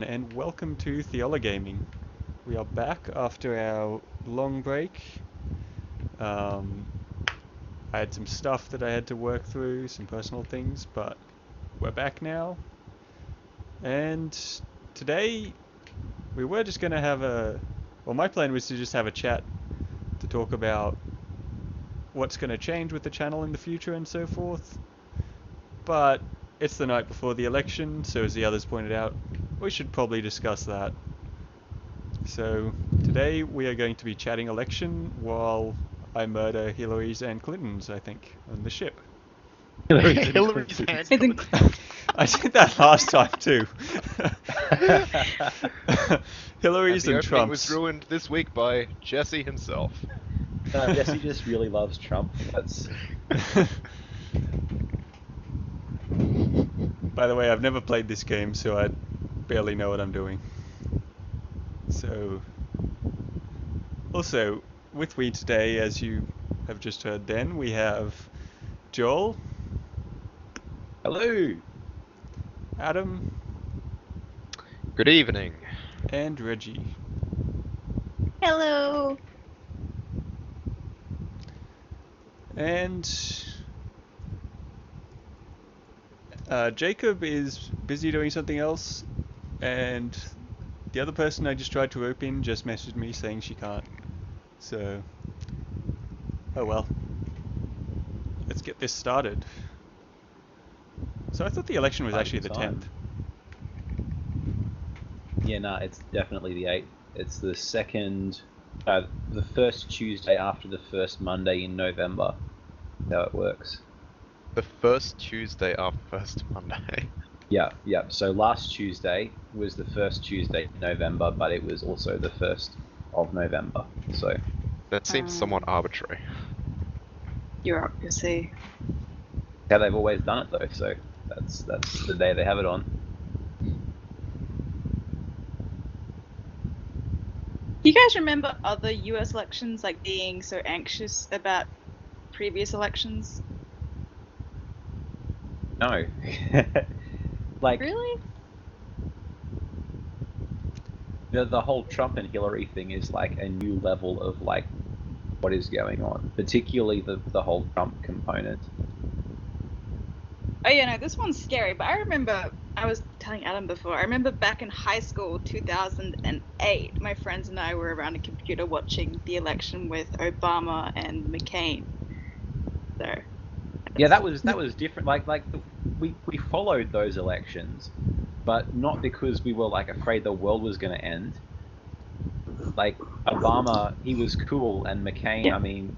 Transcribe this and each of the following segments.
And welcome to Theola Gaming. We are back after our long break. Um, I had some stuff that I had to work through, some personal things, but we're back now. And today we were just going to have my plan was to just have a chat to talk about what's going to change with the channel in the future and so forth. But it's the night before the election, so as the others pointed out, we should probably discuss that. So today we are going to be chatting election while I murder Hillary's and Clinton's, I think, on the ship. Hillary's and Hillary's Clinton's. hand. I did that last time too. Hillary's The and opening Trump's. was ruined this week by Jesse himself. Jesse just really loves Trump. That's By the way, I've never played this game, so I barely know what I'm doing. So, also, with me today, as you have just heard then, we have Joel, hello. Adam, Good evening. and Reggie. Hello. And Jacob is busy doing something else, and the other person I just tried to rope in just messaged me saying she can't. So, oh well. Let's get this started. So I thought the election was actually the 10th. Yeah, no, it's definitely the 8th. It's the the first Tuesday after the first Monday in November. How it works. The first Tuesday after first Monday. Yeah. So last Tuesday was the first Tuesday in November, but it was also the 1st of November. So That seems somewhat arbitrary. Bureaucracy. how they've always done it though. So that's the day they have it on. Do you guys remember other US elections, like being so anxious about previous elections? No. Like Really? the whole Trump and Hillary thing is like a new level of like what is going on, particularly the whole Trump component. Oh yeah, no, this one's scary, but I remember, I was telling Adam before, I remember back in high school, 2008, my friends and I were around a computer watching the election with Obama and McCain. So Yeah, that was different. We followed those elections, but not because we were like afraid the world was going to end. Like Obama, he was cool, and McCain, Yeah. I mean,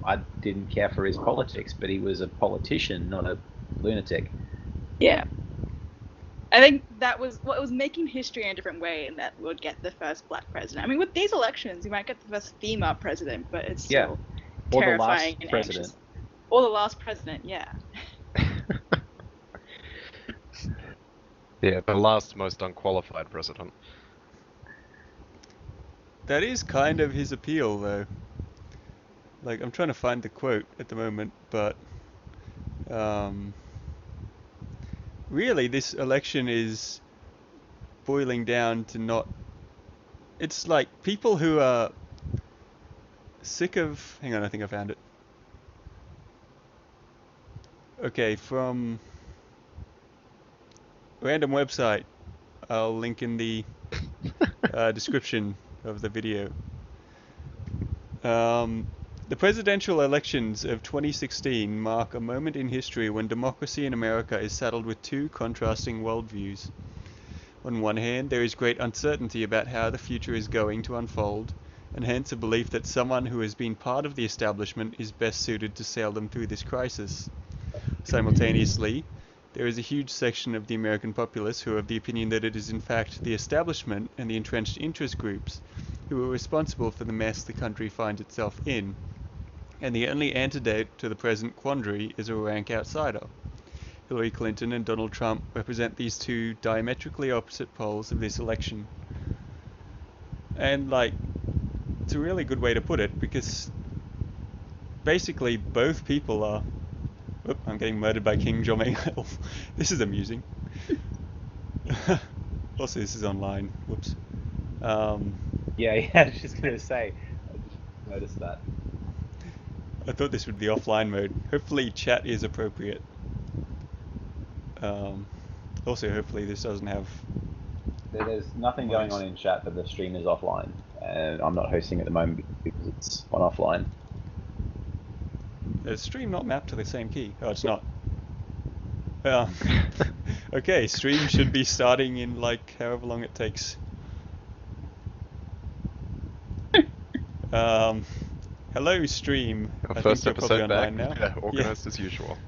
I didn't care for his politics, but he was a politician, not a lunatic. yeah. I think that was what was making history in a different way, and that we'll get the first black president. I mean, with these elections, you might get the first female president, but it's still Or the terrifying last and president. anxious. Or the last president, yeah. Yeah, the last most unqualified president. That is kind of his appeal, though. Like, I'm trying to find the quote at the moment, but really, this election is boiling down to not. It's like people who are sick of. Hang on, I think I found it. Okay, from random website. I'll link in the description of the video. The presidential elections of 2016 mark a moment in history when democracy in America is saddled with two contrasting worldviews. On one hand, there is great uncertainty about how the future is going to unfold, and hence a belief that someone who has been part of the establishment is best suited to sail them through this crisis. Simultaneously, there is a huge section of the American populace who are of the opinion that it is in fact the establishment and the entrenched interest groups who are responsible for the mess the country finds itself in, and the only antidote to the present quandary is a rank outsider. Hillary Clinton and Donald Trump represent these two diametrically opposite poles of this election. And, like, it's a really good way to put it, because basically both people are... I'm getting murdered by King Jong-il. This is amusing. Also, this is online. Whoops. Um, Yeah, I was just gonna say. I just noticed that. I thought this would be offline mode. Hopefully, chat is appropriate. Um, Also, hopefully, this doesn't have. There's nothing going on in chat, but the stream is offline, and I'm not hosting at the moment because it's on offline. Is stream not mapped to the same key? Oh, it's not. Okay, stream should be starting in like however long it takes. Hello, stream. Our I first think you're probably episode back. online now. Yeah, organized as usual.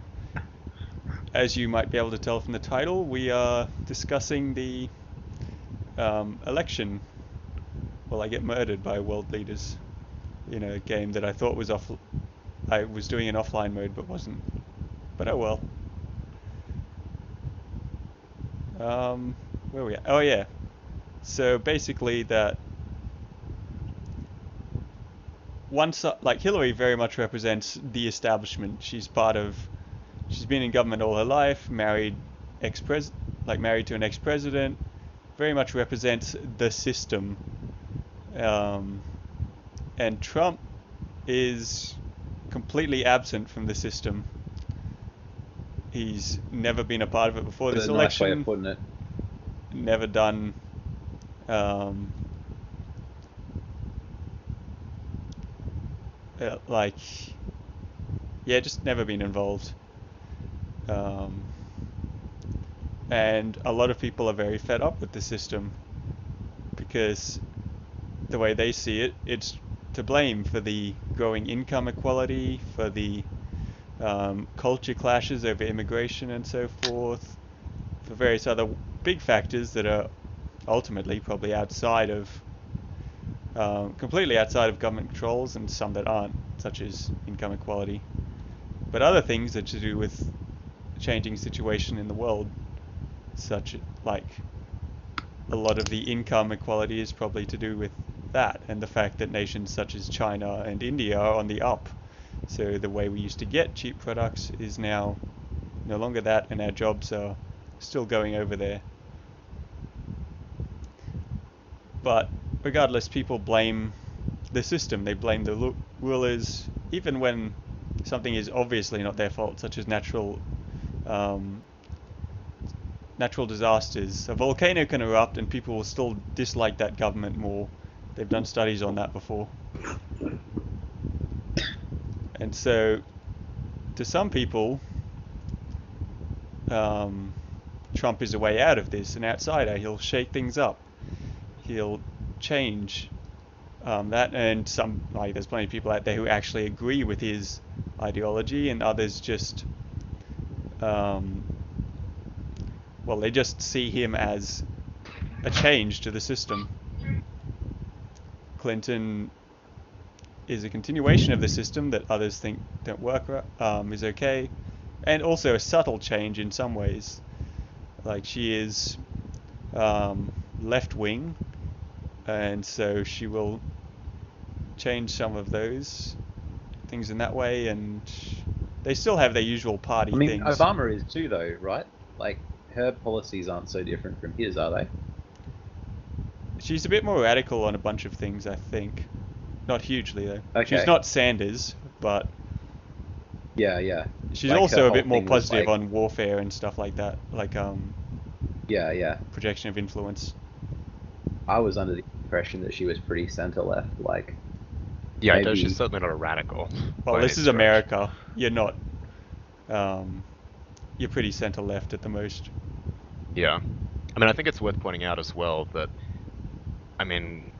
As you might be able to tell from the title, we are discussing the election. Well, I get murdered by world leaders in a game that I thought was off. I was doing in offline mode, but wasn't. But oh well. Where are we at? Oh yeah. So basically, that one side, like Hillary, very much represents the establishment. She's been in government all her life, married to an ex-president. Very much represents the system. And Trump is completely absent from the system. He's never been a part of it before this That's a nice way election. of putting it. Never done. Like, yeah, just never been involved. And a lot of people are very fed up with the system because the way they see it, it's to blame for the growing income equality, for the culture clashes over immigration and so forth, for various other big factors that are ultimately probably completely outside of government controls, and some that aren't, such as income equality. But other things that to do with the changing situation in the world, such like a lot of the income equality is probably to do with that, and the fact that nations such as China and India are on the up. So the way we used to get cheap products is now no longer that, and our jobs are still going over there. But regardless, people blame the system. They blame the rulers, even when something is obviously not their fault, such as natural disasters. A volcano can erupt and people will still dislike that government more. They've done studies on that before. And so, to some people, Trump is a way out of this, an outsider. He'll shake things up. He'll change that, and there's plenty of people out there who actually agree with his ideology, and others just they just see him as a change to the system. Clinton is a continuation of the system that others think don't work, is okay, and also a subtle change in some ways. Like, she is left-wing, and so she will change some of those things in that way, and they still have their usual party things. Obama is too, though, right? Like, her policies aren't so different from his, are they? She's a bit more radical on a bunch of things, I think. Not hugely, though. Okay. She's not Sanders, but Yeah. she's Like, also her a bit whole more thing was, positive like- on warfare and stuff like that, like Yeah. projection of influence. I was under the impression that she was pretty centre-left, like... Yeah, I know Maybe- she's certainly not a radical. Well, by this any is stretch. America. You're not. You're pretty center left at the most. Yeah. I mean, I think it's worth pointing out as well that, I mean,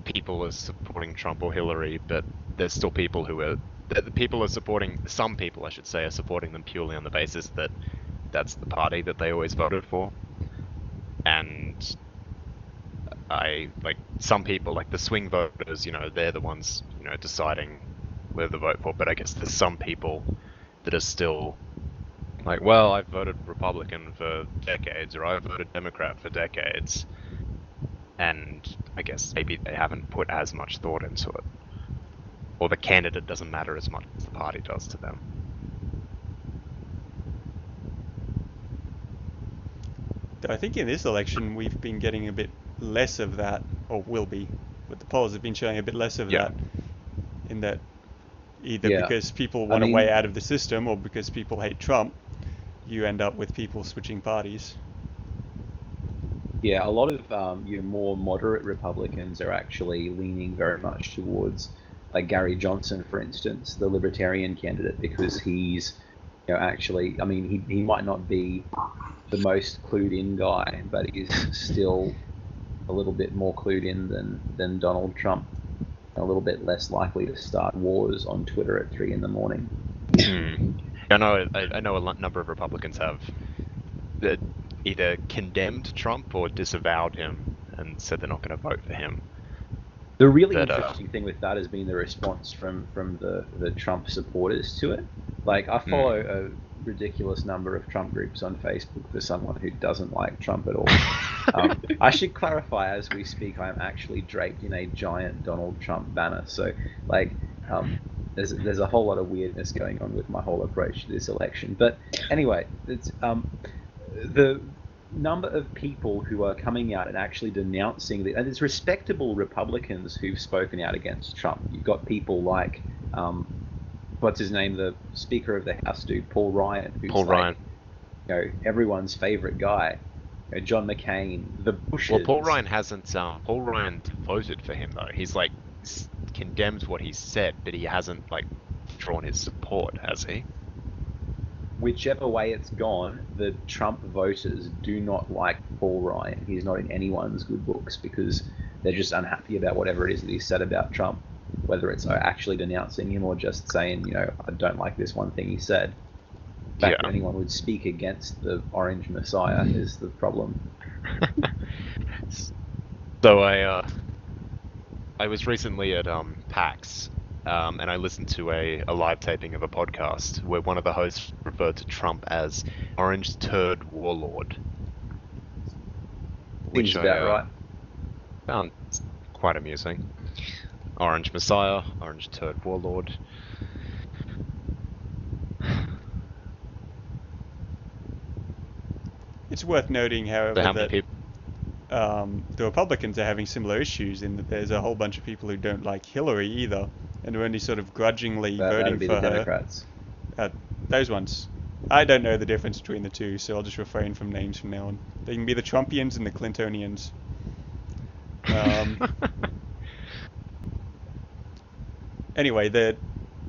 people are supporting Trump or Hillary, but there's still people who are... Some people, I should say, are supporting them purely on the basis that that's the party that they always voted for. And some people, like the swing voters, they're the ones, deciding whether to vote for. But I guess there's some people that are still like, well, I've voted Republican for decades, or I've voted Democrat for decades. And I guess maybe they haven't put as much thought into it. Or the candidate doesn't matter as much as the party does to them. I think in this election we've been getting a bit less of that, or will be, but the polls have been showing a bit less of Yeah. that, in that either Yeah. because people I want a mean- way out of the system or because people hate Trump, you end up with people switching parties. Yeah, a lot of your more moderate Republicans are actually leaning very much towards, like Gary Johnson, for instance, the Libertarian candidate, because he's, actually, I mean, he might not be the most clued in guy, but he's still a little bit more clued in than Donald Trump, a little bit less likely to start wars on Twitter at 3 in the morning. I know a number of Republicans have either condemned Trump or disavowed him and said they're not going to vote for him. The really But, interesting thing with that has been the response from the Trump supporters to it. Like, I follow a ridiculous number of Trump groups on Facebook for someone who doesn't like Trump at all. I should clarify, as we speak, I am actually draped in a giant Donald Trump banner. So, like, there's a whole lot of weirdness going on with my whole approach to this election. But anyway, it's the number of people who are coming out and actually denouncing and there's respectable Republicans who've spoken out against Trump. You've got people like what's his name, the Speaker of the House dude, Paul Ryan, who's Ryan. Everyone's favorite guy. John McCain, the Bushes. Well, Paul Ryan hasn't. Paul Ryan voted for him though. He's like condemns what he said, but he hasn't like drawn his support, has he? Whichever way it's gone, the Trump voters do not like Paul Ryan. He's not in anyone's good books because they're just unhappy about whatever it is that he said about Trump, whether it's actually denouncing him or just saying, I don't like this one thing he said. The fact that anyone would speak against the Orange Messiah is the problem. So I was recently at PAX. And I listened to a live taping of a podcast where one of the hosts referred to Trump as Orange Turd Warlord. Seems about right. Found quite amusing. Orange Messiah, Orange Turd Warlord. It's worth noting, however, So how many that people? the Republicans are having similar issues in that there's a whole bunch of people who don't like Hillary either, and are only sort of grudgingly voting That'd be for the her. Democrats. Those ones. I don't know the difference between the two, so I'll just refrain from names from now on. They can be the Trumpians and the Clintonians. Anyway, the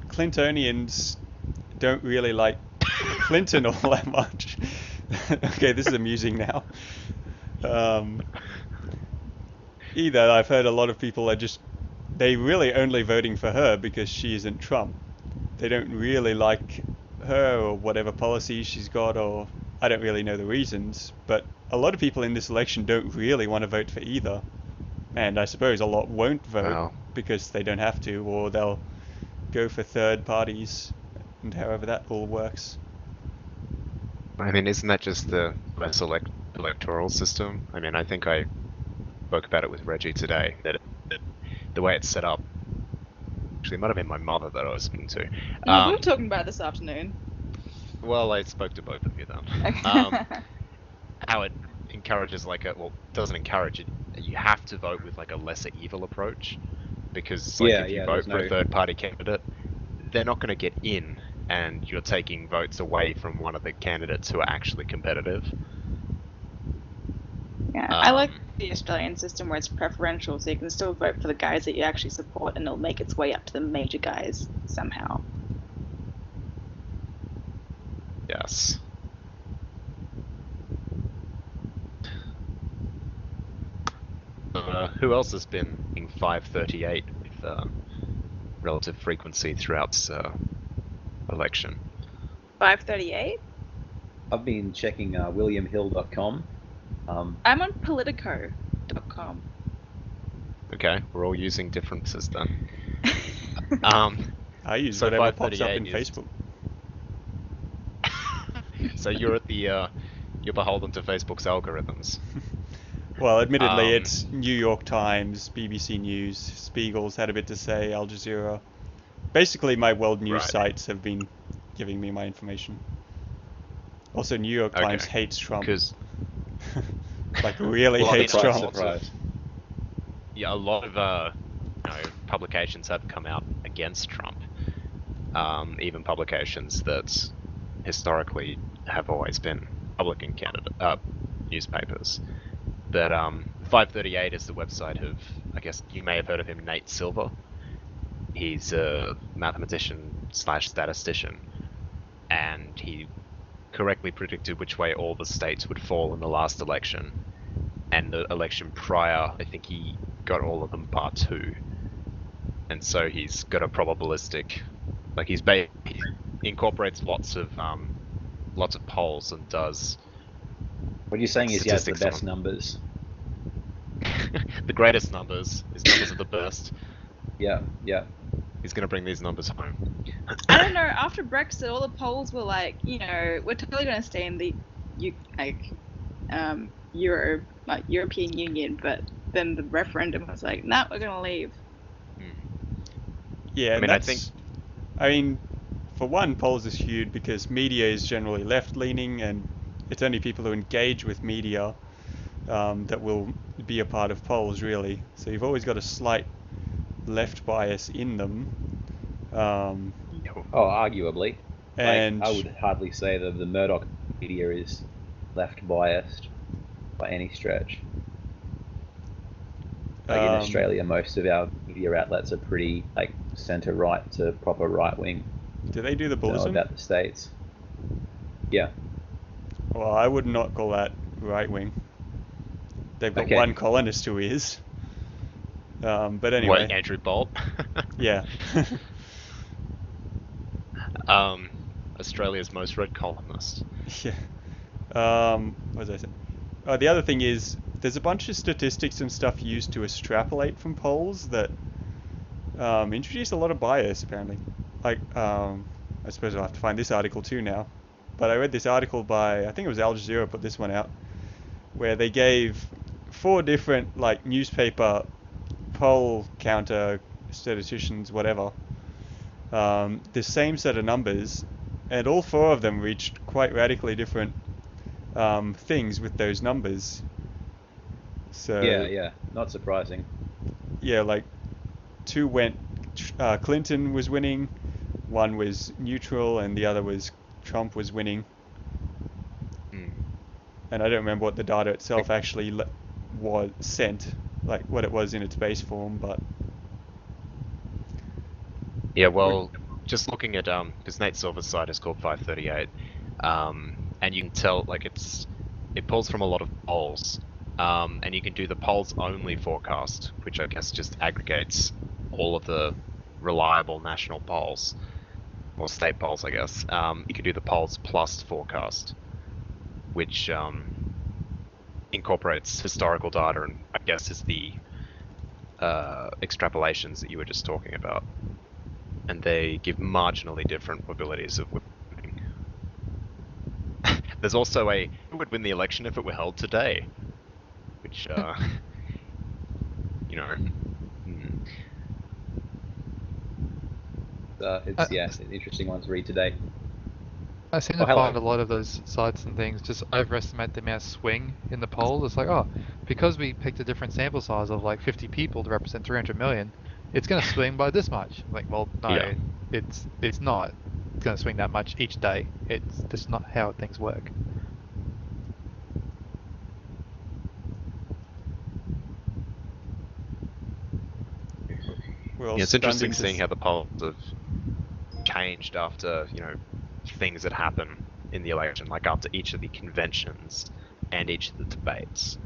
Clintonians don't really like Clinton all that much. Okay, this is amusing now. Either I've heard a lot of people are they really only voting for her because she isn't Trump. They don't really like her or whatever policies she's got, or I don't really know the reasons, but a lot of people in this election don't really want to vote for either. And I suppose a lot won't vote because they don't have to, or they'll go for third parties, and however that all works. I mean, isn't that just the US electoral system? I mean, I think I spoke about it with Reggie today, that the way it's set up, actually it might have been my mother that I was speaking to. No, we were talking about it this afternoon. Well, I spoke to both of you then. How it encourages doesn't encourage it. You have to vote with like a lesser evil approach, because if you vote for a third party candidate, they're not going to get in, and you're taking votes away from one of the candidates who are actually competitive. Yeah, I like the Australian system where it's preferential, so you can still vote for the guys that you actually support, and it'll make its way up to the major guys somehow. Yes. Who else has been in 538 with relative frequency throughout election? 538? I've been checking WilliamHill.com. I'm on Politico.com. Okay, we're all using differences then. I use So whatever pops up 538 in is- Facebook. So you're at the you're beholden to Facebook's algorithms. Well, admittedly, Um, it's New York Times, BBC News, Spiegel's had a bit to say, Al Jazeera. Basically, my world news Right. sites have been giving me my information. Also, New York Times Okay, hates Trump. Because Like really Well, I mean, hates Surprise, Trump. surprise. Yeah, a lot of publications have come out against Trump. Even publications that historically have always been Republican newspapers. But 538 is the website of, I guess you may have heard of him, Nate Silver. He's a mathematician / statistician, and he correctly predicted which way all the states would fall in the last election. And the election prior, I think he got all of them bar 2. And so he's got a probabilistic, like he incorporates lots of polls and does What you're saying is he has the statistics best on numbers. the greatest numbers. His numbers are the best. Yeah, yeah. He's going to bring these numbers home. I don't know. After Brexit, all the polls were like, you know, we're totally going to stay in the European Union, but then the referendum was like, nah, we're going to leave. Yeah, I mean, I mean, for one, polls is skewed because media is generally left-leaning, and it's only people who engage with media that will be a part of polls, really. So you've always got a slight left bias in them. Arguably. And like, I would hardly say that the Murdoch media is left biased by any stretch. Like in Australia, most of our media outlets are pretty like centre right to proper right wing. Do they do the Don't know bulletin? about the States. Yeah. Well, I would not call that right-wing. They've got Okay. one columnist who is. But anyway. What, Andrew Bolt? Yeah. Australia's most read columnist. Yeah. What was I saying? Oh, the other thing is, there's a bunch of statistics and stuff used to extrapolate from polls that introduce a lot of bias, apparently. Like, I suppose I'll have to find this article too now. But I read this article by, I think it was Al Jazeera put this one out, where they gave 4 different, like, newspaper poll counter statisticians, whatever, the same set of numbers, and all 4 of them reached quite radically different things with those numbers. So Yeah. Not surprising. yeah, like 2 went Clinton was winning, 1 was neutral, and the other was Trump was winning. And I don't remember what the data itself actually was sent, like what it was in its base form, but Yeah, well, just looking at because Nate Silver's site is called 538, and you can tell like it pulls from a lot of polls, and you can do the polls only forecast, which I guess just aggregates all of the reliable national polls or state polls, I guess. You can do the polls plus forecast, which incorporates historical data and I guess is the extrapolations that you were just talking about. And they give marginally different probabilities of winning. There's also who would win the election if it were held today? Which, you know... It's an interesting one to read today. I seem to find a lot of those sites and things just overestimate the amount of swing in the poll. It's like, oh, because we picked a different sample size of like 50 people to represent 300 million, it's going to swing by this much. Like, well, no, Yeah. it's not going to swing that much each day. It's just not how things work. It's interesting seeing how the polls have changed after, things that happen in the election, like after each of the conventions and each of the debates,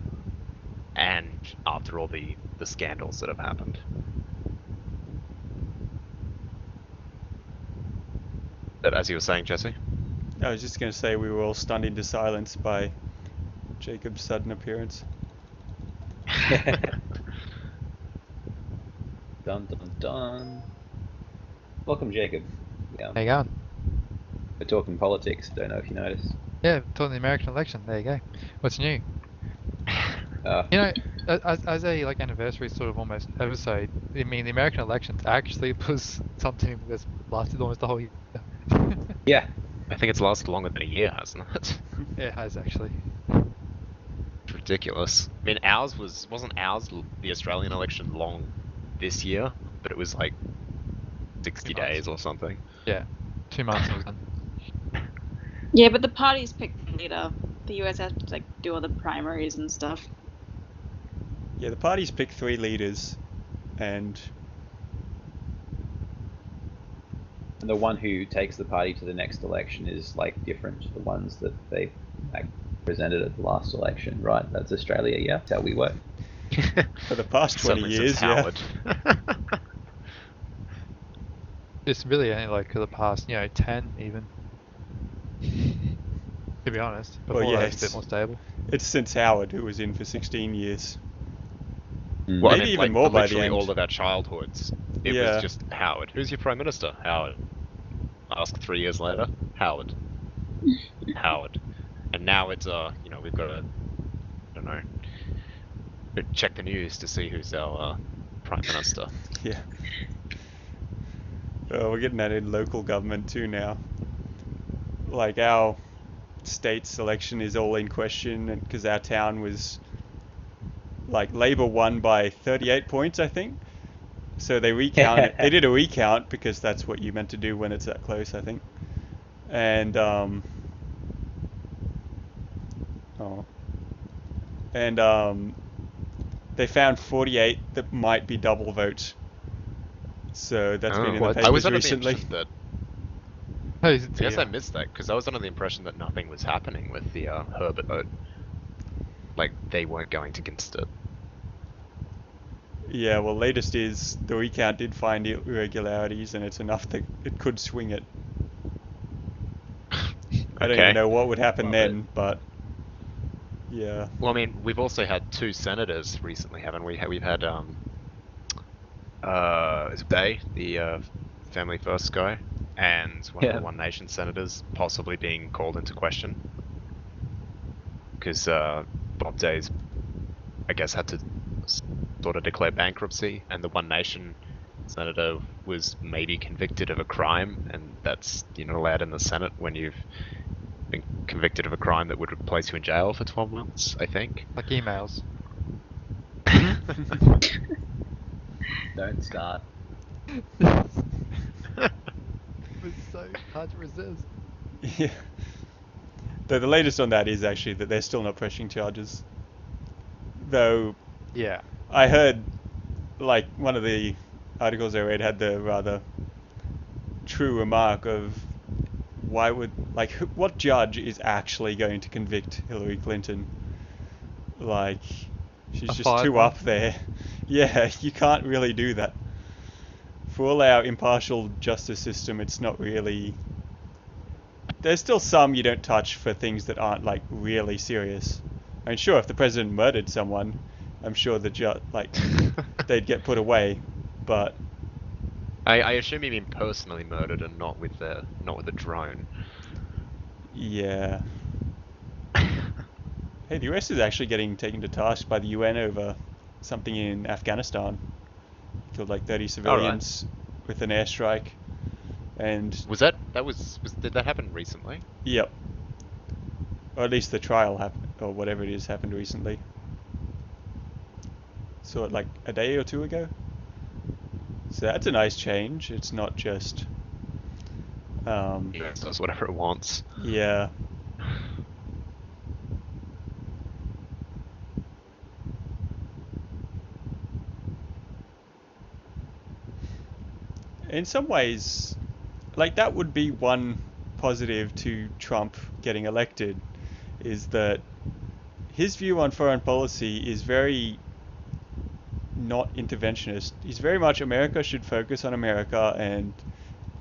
and after all the scandals that have happened. But as you were saying, Jesse? I was just going to say we were all stunned into silence by Jacob's sudden appearance. Dun dun dun. Welcome, Jacob. Yeah, There you go. we're talking politics. Don't know if you noticed. Yeah, talking the American election. There you go. What's new? Uh, You know, as a like anniversary sort of almost episode, I mean, the American elections actually was something that's lasted almost the whole year. yeah, I think it's lasted longer than a year, hasn't it? It has actually. ridiculous. I mean, wasn't ours the Australian election long this year, but it was like 60 2 months. days or something. Yeah, 2 months it was done. Yeah, but the parties pick the leader. The US has to like do all the primaries and stuff. Yeah, the parties pick 3 leaders, and And the one who takes the party to the next election is like different to the ones that they like presented at the last election, right? That's Australia, yeah. That's how we work. for the past 20 Certainly years, since yeah. Howard. It's really only like the past, 10 even. To be honest, Well, before yeah, that it's a it's- bit more stable. It's since Howard, who was in for 16 years. Mm. Well, I Maybe mean, even like, more for by the literally end. all of our childhoods. It Yeah. was just Howard. Who's your prime minister? Howard. Ask 3 years later. Howard. Howard. And now it's we've got to, I don't know, check the news to see who's our prime minister. Yeah. We're getting that in local government too now. Like our state's election is all in question because our town was like Labour won by 38 points, I think. So they recounted. They did a recount because that's what you meant to do when it's that close, I think. And they found 48 that might be double votes. So that's been in the What? papers I was under recently. the impression that Oh, I guess I missed that because I was under the impression that nothing was happening with the Herbert vote. Like they weren't going against it. Yeah, well, latest is the recount did find irregularities, and it's enough that it could swing it. I don't Okay. even know what would happen Love then, but yeah. Well, I mean, we've also had 2 senators recently, haven't we? We've had is it Bay, the Family First guy, and one of Yeah. the One Nation senators possibly being called into question because Bob Day's, I guess, had to sort of declare bankruptcy, and the One Nation senator was maybe convicted of a crime, and that's not allowed in the Senate when you've been convicted of a crime that would place you in jail for 12 months, I think. Like emails. Don't start. It was so hard to resist. Yeah. Though the latest on that is actually that they're still not pressing charges. Though Yeah. I heard, like, one of the articles I read had the rather true remark of why would, like, what judge is actually going to convict Hillary Clinton? Like, she's A just fired too one? up there. Yeah, you can't really do that. For all our impartial justice system, it's not really... There's still some you don't touch for things that aren't, like, really serious. I mean, sure, if the president murdered someone, I'm sure the they'd get put away, but I assume you mean personally murdered and not with a drone. yeah. Hey, the US is actually getting taken to task by the UN over something in Afghanistan. Killed like 30 civilians with an airstrike, and Did that happen recently? yep, or at least the trial happened, or whatever it is happened recently. Saw it like a day or 2 ago. So that's a nice change. It's not just It does whatever it wants. yeah. In some ways, like that would be one positive to Trump getting elected, is that his view on foreign policy is very not interventionist. He's very much America should focus on America and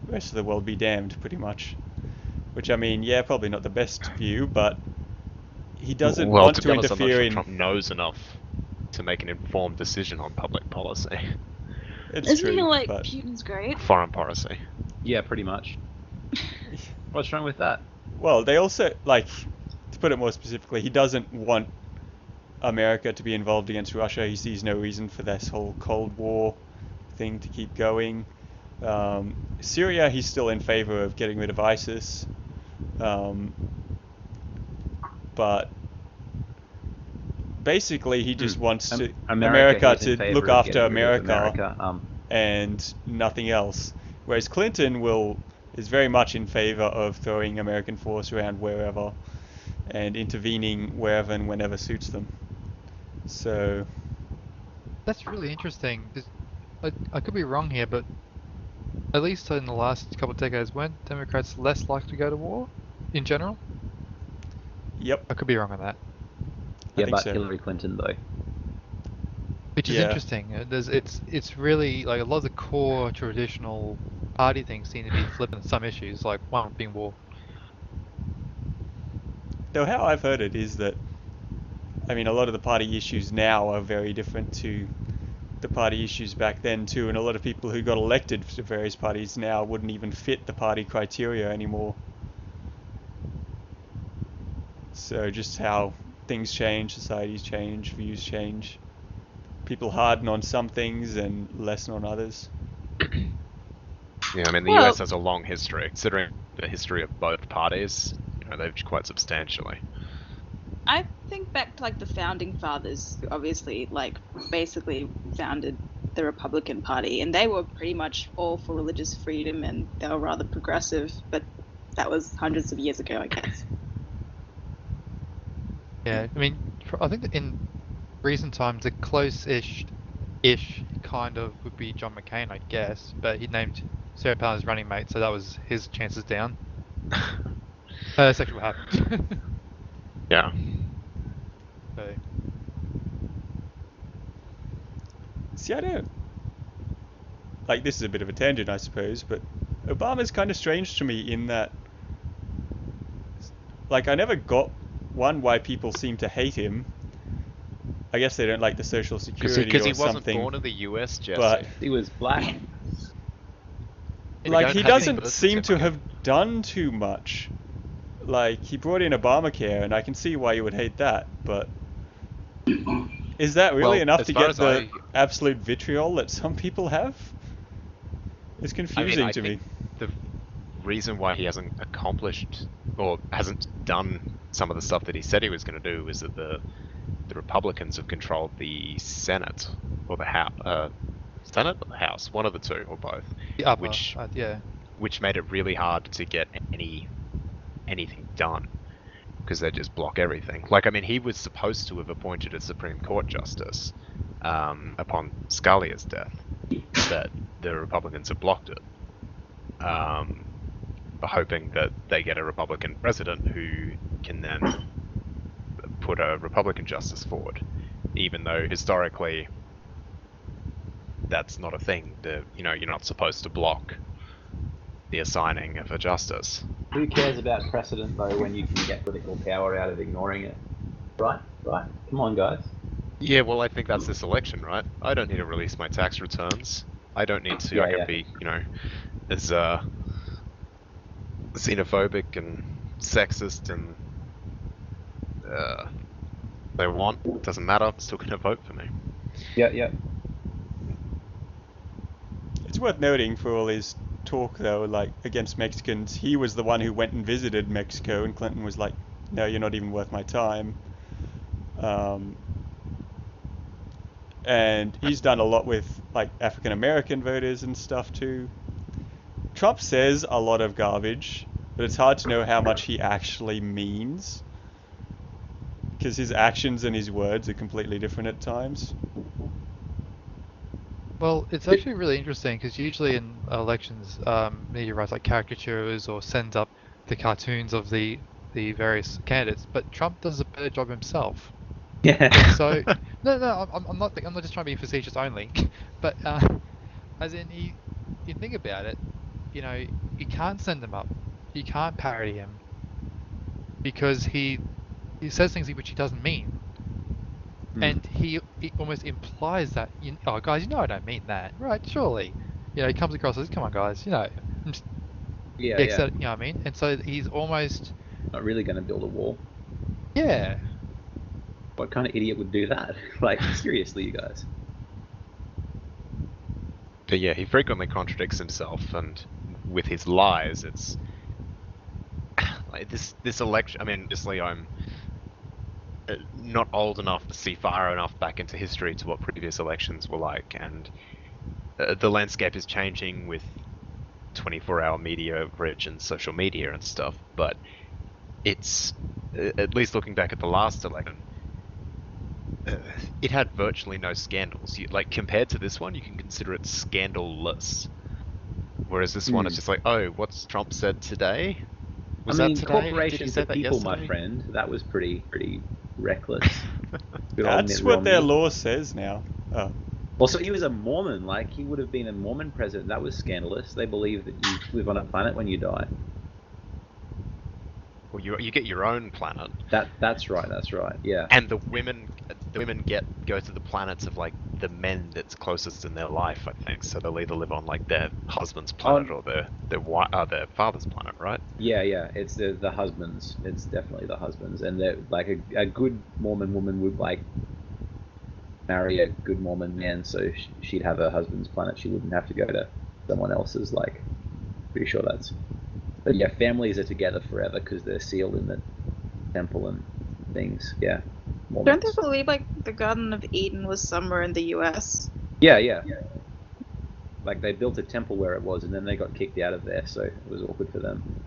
the rest of the world be damned, pretty much. Which, I mean, yeah, probably not the best view, but he doesn't Well, want to to be honest, I'm not interfere sure in... Trump knows enough to make an informed decision on public policy, It's Isn't true, he like but... Putin's great? foreign policy. Yeah, pretty much. What's wrong with that? Well, they also, like, to put it more specifically, he doesn't want America to be involved against Russia. He sees no reason for this whole Cold War thing to keep going. Syria, he's still in favor of getting rid of ISIS. But basically he just wants to America America he's in to favour look of after getting rid of America and nothing else. Whereas Clinton is very much in favor of throwing American force around wherever and intervening wherever and whenever suits them. So That's really interesting. I could be wrong here, but at least in the last couple of decades, weren't Democrats less likely to go to war in general? yep, I could be wrong on that. I Yeah, think but so. Hillary Clinton though. Which is Yeah. interesting. It's really like a lot of the core traditional party things seem to be flipping some issues, like one being war. Though how I've heard it is that, I mean, a lot of the party issues now are very different to the party issues back then too, and a lot of people who got elected to various parties now wouldn't even fit the party criteria anymore. So just how things change, societies change, views change. People harden on some things and lessen on others. Yeah, I mean, the Well- US has a long history, considering the history of both parties. You know, they've quite substantially. I think back to like the founding fathers, who obviously like basically founded the Republican Party, and they were pretty much all for religious freedom, and they were rather progressive. But that was hundreds of years ago, I guess. Yeah, I mean, I think that in recent times, the close-ish kind of would be John McCain, I guess, but he named Sarah Palin his running mate, so that was his chances down. That's actually what happened. Yeah. So, See, I don't... Like, this is a bit of a tangent, I suppose, but Obama's kind of strange to me in that... Like, I never got, one, why people seem to hate him. I guess they don't like the Social Security Because or he wasn't something. born in the US, Jesse. but- He was black. Like, don't he have any doesn't birth seem to certificate. have done too much. Like, he brought in Obamacare, and I can see why you would hate that, but... Is that really Well, enough as to far get as the absolute vitriol that some people have? It's confusing I to me. think the reason why he hasn't accomplished or hasn't done some of the stuff that he said he was going to do is that the Republicans have controlled the Senate or the House, Senate or the House, one of the two or both, the upper, which yeah. which made it really hard to get anything done because they just block everything. Like, I mean, he was supposed to have appointed a Supreme Court justice upon Scalia's death, but the Republicans have blocked it, hoping that they get a Republican president who can then put a Republican justice forward, even though historically that's not a thing. You're not supposed to block the assigning of a justice. Who cares about precedent though when you can get political power out of ignoring it? Right? Come on, guys. Yeah, well, I think that's this election, right? I don't need to release my tax returns. I don't need to. I can be, as xenophobic and sexist and they want. Doesn't matter. Still gonna vote for me. Yeah. It's worth noting for all his talk, though, like, against Mexicans, he was the one who went and visited Mexico, and Clinton was like, no, you're not even worth my time. And he's done a lot with, like, African American voters and stuff, too. Trump says a lot of garbage, but it's hard to know how much he actually means, because his actions and his words are completely different at times. Well, it's actually really interesting because usually in elections, media writes like caricatures or sends up the cartoons of the various candidates, but Trump does a better job himself. Yeah. So no, I'm not just trying to be facetious only, but as in you think about it, you can't send him up, you can't parody him because he says things which he doesn't mean. And he almost implies that, oh guys, I don't mean that, right? Surely, he comes across as, come on guys, Yeah. you know what I mean? And so he's almost Not really going to build a wall. yeah. What kind of idiot would do that? Like, seriously, you guys. But yeah, he frequently contradicts himself, and with his lies, it's like this election. I mean, obviously, I'm not old enough to see far enough back into history to what previous elections were like, and the landscape is changing with 24-hour media coverage and social media and stuff, but it's, at least looking back at the last election, it had virtually no scandals. Like, compared to this one, you can consider it scandalous. Whereas this one, it's just like, oh, what's Trump said today? Was I mean, that today? Did he corporations say are that people, yesterday? my friend. That was pretty reckless. Good old That's Mitt what their Romney. law says now. Oh. Also, he was a Mormon. Like, he would have been a Mormon president. That was scandalous. They believe that you live on a planet when you die. Well, you get your own planet, That's right. That's right. Yeah. and the women go to the planets of like the men that's closest in their life, I think. So they'll either live on like their husband's planet or their father's planet, right? Yeah. It's the husbands. It's definitely the husbands, and they're like a good Mormon woman would like marry a good Mormon man, so she'd have her husband's planet. She wouldn't have to go to someone else's. Like, pretty sure that's. But yeah, families are together forever because they're sealed in the temple and things. Yeah. Don't they believe like the Garden of Eden was somewhere in the U.S.? Yeah. Like they built a temple where it was, and then they got kicked out of there, so it was awkward for them.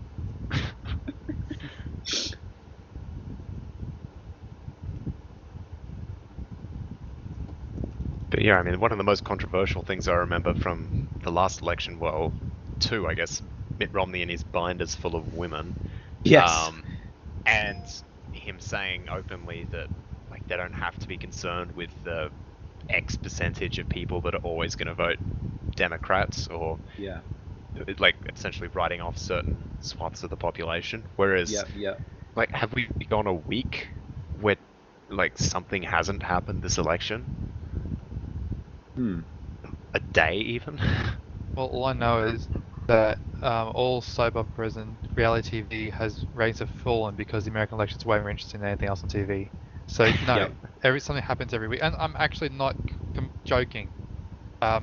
But yeah, I mean, one of the most controversial things I remember from the last election, well, two, I guess, Mitt Romney and his binders full of women. Yes. And him saying openly that like they don't have to be concerned with the X percentage of people that are always going to vote Democrats, or Yeah. like essentially writing off certain swaths of the population. Whereas, Yeah. like, have we gone a week where like something hasn't happened this election? A day even? Well, all I know is that all soap operas and reality TV has ratings have fallen because the American election's way more interesting than anything else on TV. So no, something happens every week, and I'm actually not joking. Anyway,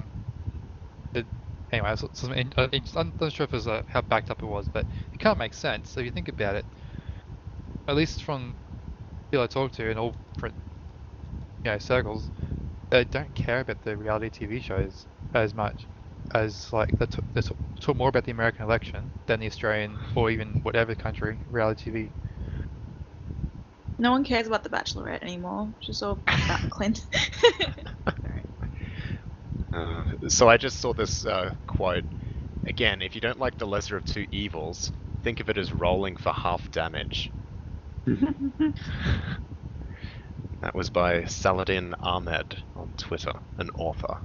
I'm not sure if it was how backed up it was, but it can't make sense. So if you think about it, at least from people I talk to in all different circles, they don't care about the reality TV shows as much as like they talk more about the American election than the Australian or even whatever country reality TV. No one cares about The Bachelorette anymore. Just all about Clint. So I just saw this quote. Again, if you don't like the lesser of two evils, think of it as rolling for half damage. That was by Saladin Ahmed on Twitter, an author.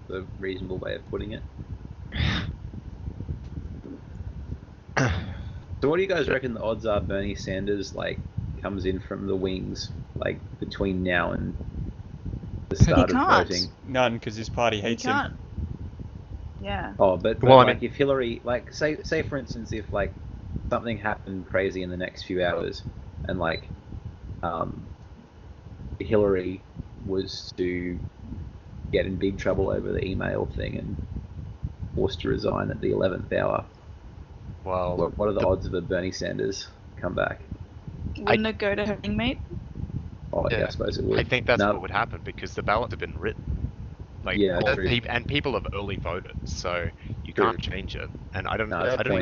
A reasonable way of putting it. So what do you guys reckon the odds are Bernie Sanders like comes in from the wings like between now and the start of voting? None, because his party hates him. Yeah. Oh, but Well, like if Hillary, like say for instance, if like something happened crazy in the next few hours, and like Hillary was to get in big trouble over the email thing and forced to resign at the 11th hour. Well, what are the odds of a Bernie Sanders comeback? Wouldn't it go to her mate? Oh, yeah, I suppose it would. I think that's what would happen because the ballots have been written. Like, yeah, and people have early voted, so you can't change it. And I don't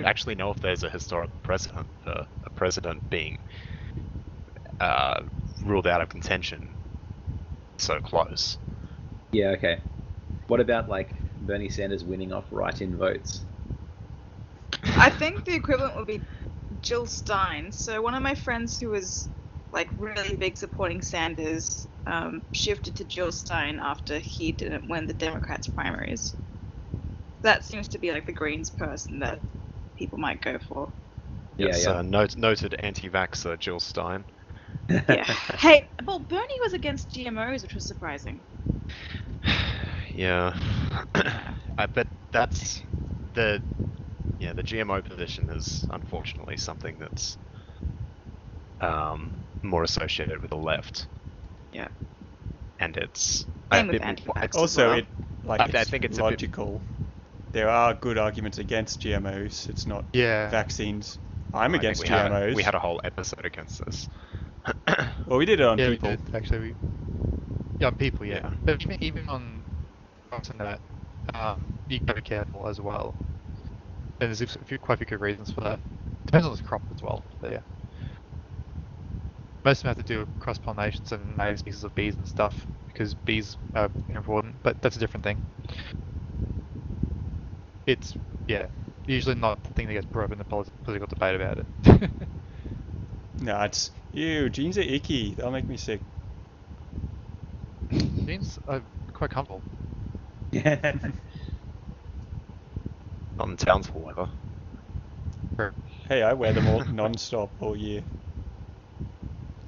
actually know if there's a historical precedent for a president being ruled out of contention so close. Yeah, okay. What about like Bernie Sanders winning off write-in votes? I think the equivalent would be Jill Stein. So one of my friends who was like really big supporting Sanders shifted to Jill Stein after he didn't win the Democrats' primaries. That seems to be like the Greens person that people might go for. Yes, noted anti-vaxxer Jill Stein. Yeah. Hey, well, Bernie was against GMOs, which was surprising. Yeah. But that's the GMO position is unfortunately something that's more associated with the left. Yeah. And it's Same with anti-vax also as well. I think it's logical. there are good arguments against GMOs. It's not Yeah. vaccines. I'm I think against we GMOs. we had a whole episode against this. Well, we did it on Yeah, people. we did, actually. Yeah, on people, yeah. Yeah. But even on that, you gotta be careful as well. And there's quite a few good reasons for that. Depends on the crop as well, but yeah. Most of them have to do with cross-pollinations and native species of bees and stuff, because bees are important, but that's a different thing. It's, yeah, usually not the thing that gets brought up in the political debate about it. No, it's ew. Jeans are icky. They'll make me sick. Jeans are quite comfortable. Yeah. Not in Townsville weather. Hey, I wear them all non-stop all year.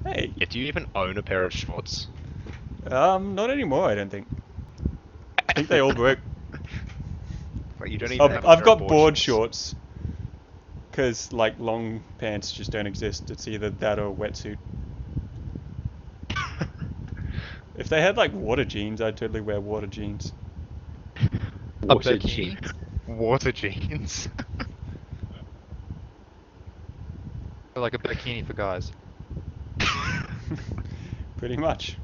Hey, Yeah, do you even own a pair of shorts? not anymore. I don't think. I think they all broke. Like, you don't even have a I've pair of got board shorts. Because like long pants just don't exist. It's either that or wetsuit. If they had like water jeans, I'd totally wear water jeans. Water bikini? jeans. Water jeans. Or like a bikini for guys. Pretty much.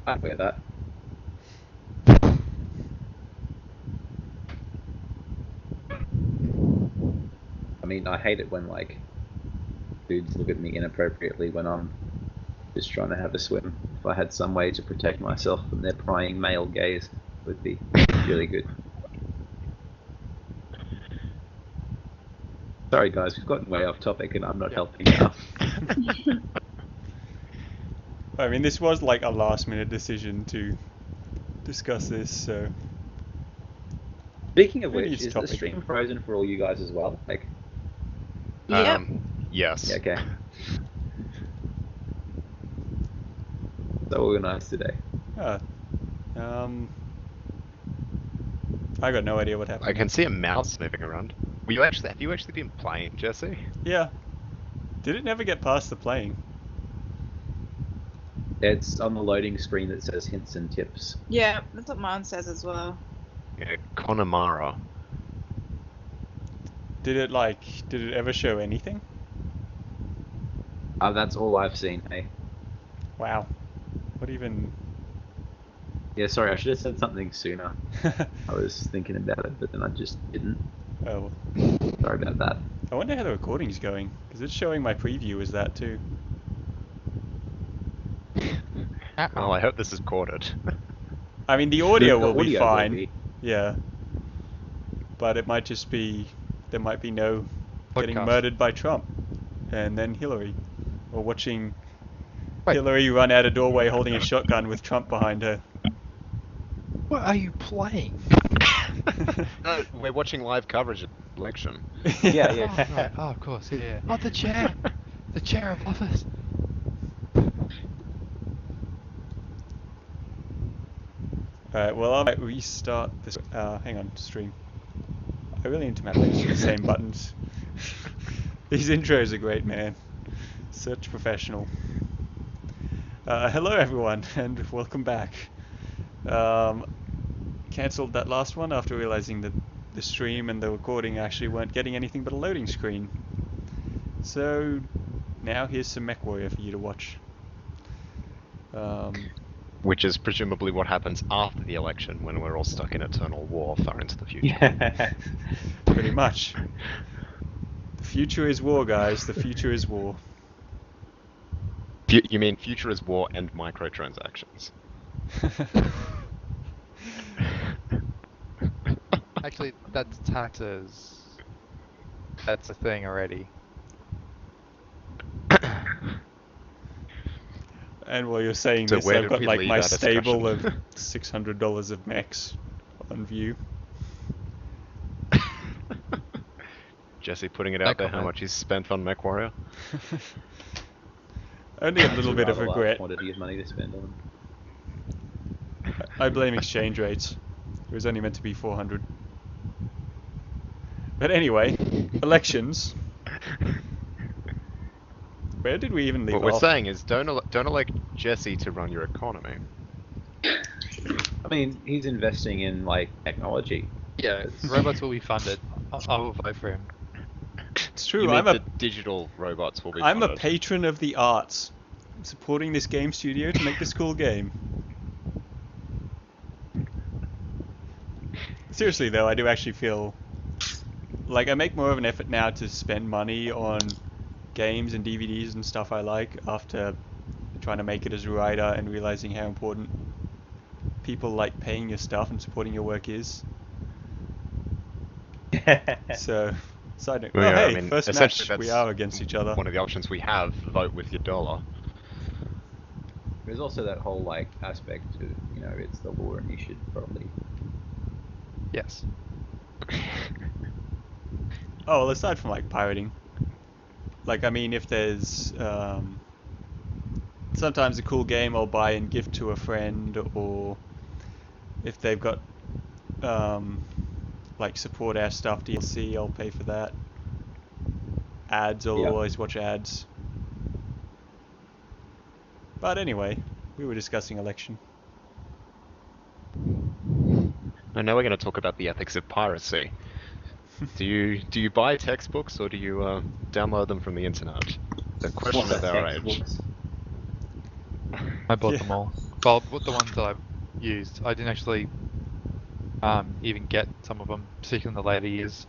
I'd wear that. I mean, I hate it when like dudes look at me inappropriately when I'm just trying to have a swim. If I had some way to protect myself from their prying male gaze, it would be really good. Sorry guys, we've gotten way off topic and I'm not helping now. I mean, this was like a last-minute decision to discuss this, so Speaking of Who which, needs is the topic? stream frozen for all you guys as well? Like, Yep. Yes. yeah, okay. So organized today. I got no idea what happened. I can see a mouse moving around. Have you actually been playing, Jesse? Yeah. Did it never get past the playing? It's on the loading screen that says hints and tips. Yeah, that's what mine says as well. Yeah, Connemara. Did it ever show anything? That's all I've seen, hey. Wow. What even? Yeah, sorry, I should have said something sooner. I was thinking about it, but then I just didn't. Oh, Sorry about that. I wonder how the recording's going, because it's showing my preview as that too. Well, I hope this is recorded. I mean, the audio The will be audio fine. be. Yeah. But it might just be, there might be no getting Podcast. murdered by Trump, and then Hillary, or watching Wait. Hillary run out a doorway holding a shotgun with Trump behind her. What are you playing? No, we're watching live coverage of the election. Yeah, Oh, yeah. right. Oh, of course, yeah. Oh, the chair! The chair of office! Alright, well, I might restart this. Hang on, stream. I really need to manage the same buttons. These intros are great, man. Such professional. Hello, everyone, and welcome back. Cancelled that last one after realizing that the stream and the recording actually weren't getting anything but a loading screen. So, now here's some MechWarrior for you to watch. Which is presumably what happens after the election when we're all stuck in eternal war far into the future. Yeah. Pretty much. The future is war, guys. The future is war. You mean future is war and microtransactions? Actually, that's taxes. That's a thing already. And while you're saying So this, where I've did got we like leave my our stable of discussion? $600 of mechs on view. Jesse putting it No out there how comment. much he's spent on MechWarrior. Only a little bit of Rather large regret. quantity of money to spend on. I blame exchange rates. It was only meant to be 400. But anyway, elections. Where did we even leave What we're off? saying is don't elect Jesse to run your economy. I mean, he's investing in like technology. Yeah, robots will be funded. I will vote for him. It's true. You mean I'm a the digital robots will be I'm a funded? patron of the arts. I'm supporting this game studio to make this cool game. Seriously though, I do actually feel like I make more of an effort now to spend money on games and DVDs and stuff I like after trying to make it as a writer and realizing how important people like paying your stuff and supporting your work is. So, side note. Well, Oh, yeah, hey, I mean, first essentially match. We that's are against each other. one of the options we have. Vote with your dollar. There's also that whole like aspect to, you know, it's the law and you should probably. Yes. Oh, well, aside from like pirating, like I mean, if there's sometimes a cool game I'll buy and gift to a friend, or if they've got like support our stuff DLC, I'll pay for that. Ads, I'll Yeah. always watch ads. But anyway, we were discussing election. And now we're going to talk about the ethics of piracy. Do you buy textbooks or do you download them from the internet? The question What's of that, our age. textbooks? I bought Yeah. them all. Well, with the ones that I've used, I didn't actually even get some of them, particularly in the later years.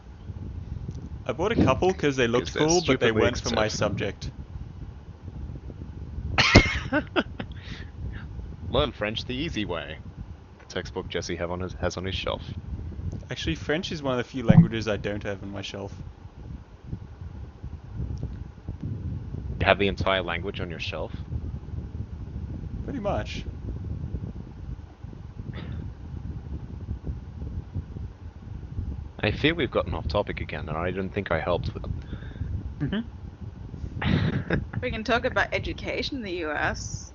I bought a couple because they looked Because they're cool, but they stupidly weren't for my expensive. subject. Learn French the easy way. The textbook Jesse has on his shelf. Actually, French is one of the few languages I don't have on my shelf. You have the entire language on your shelf. Pretty much. I fear we've gotten off topic again, and I didn't think I helped with Mhm. We can talk about education in the US.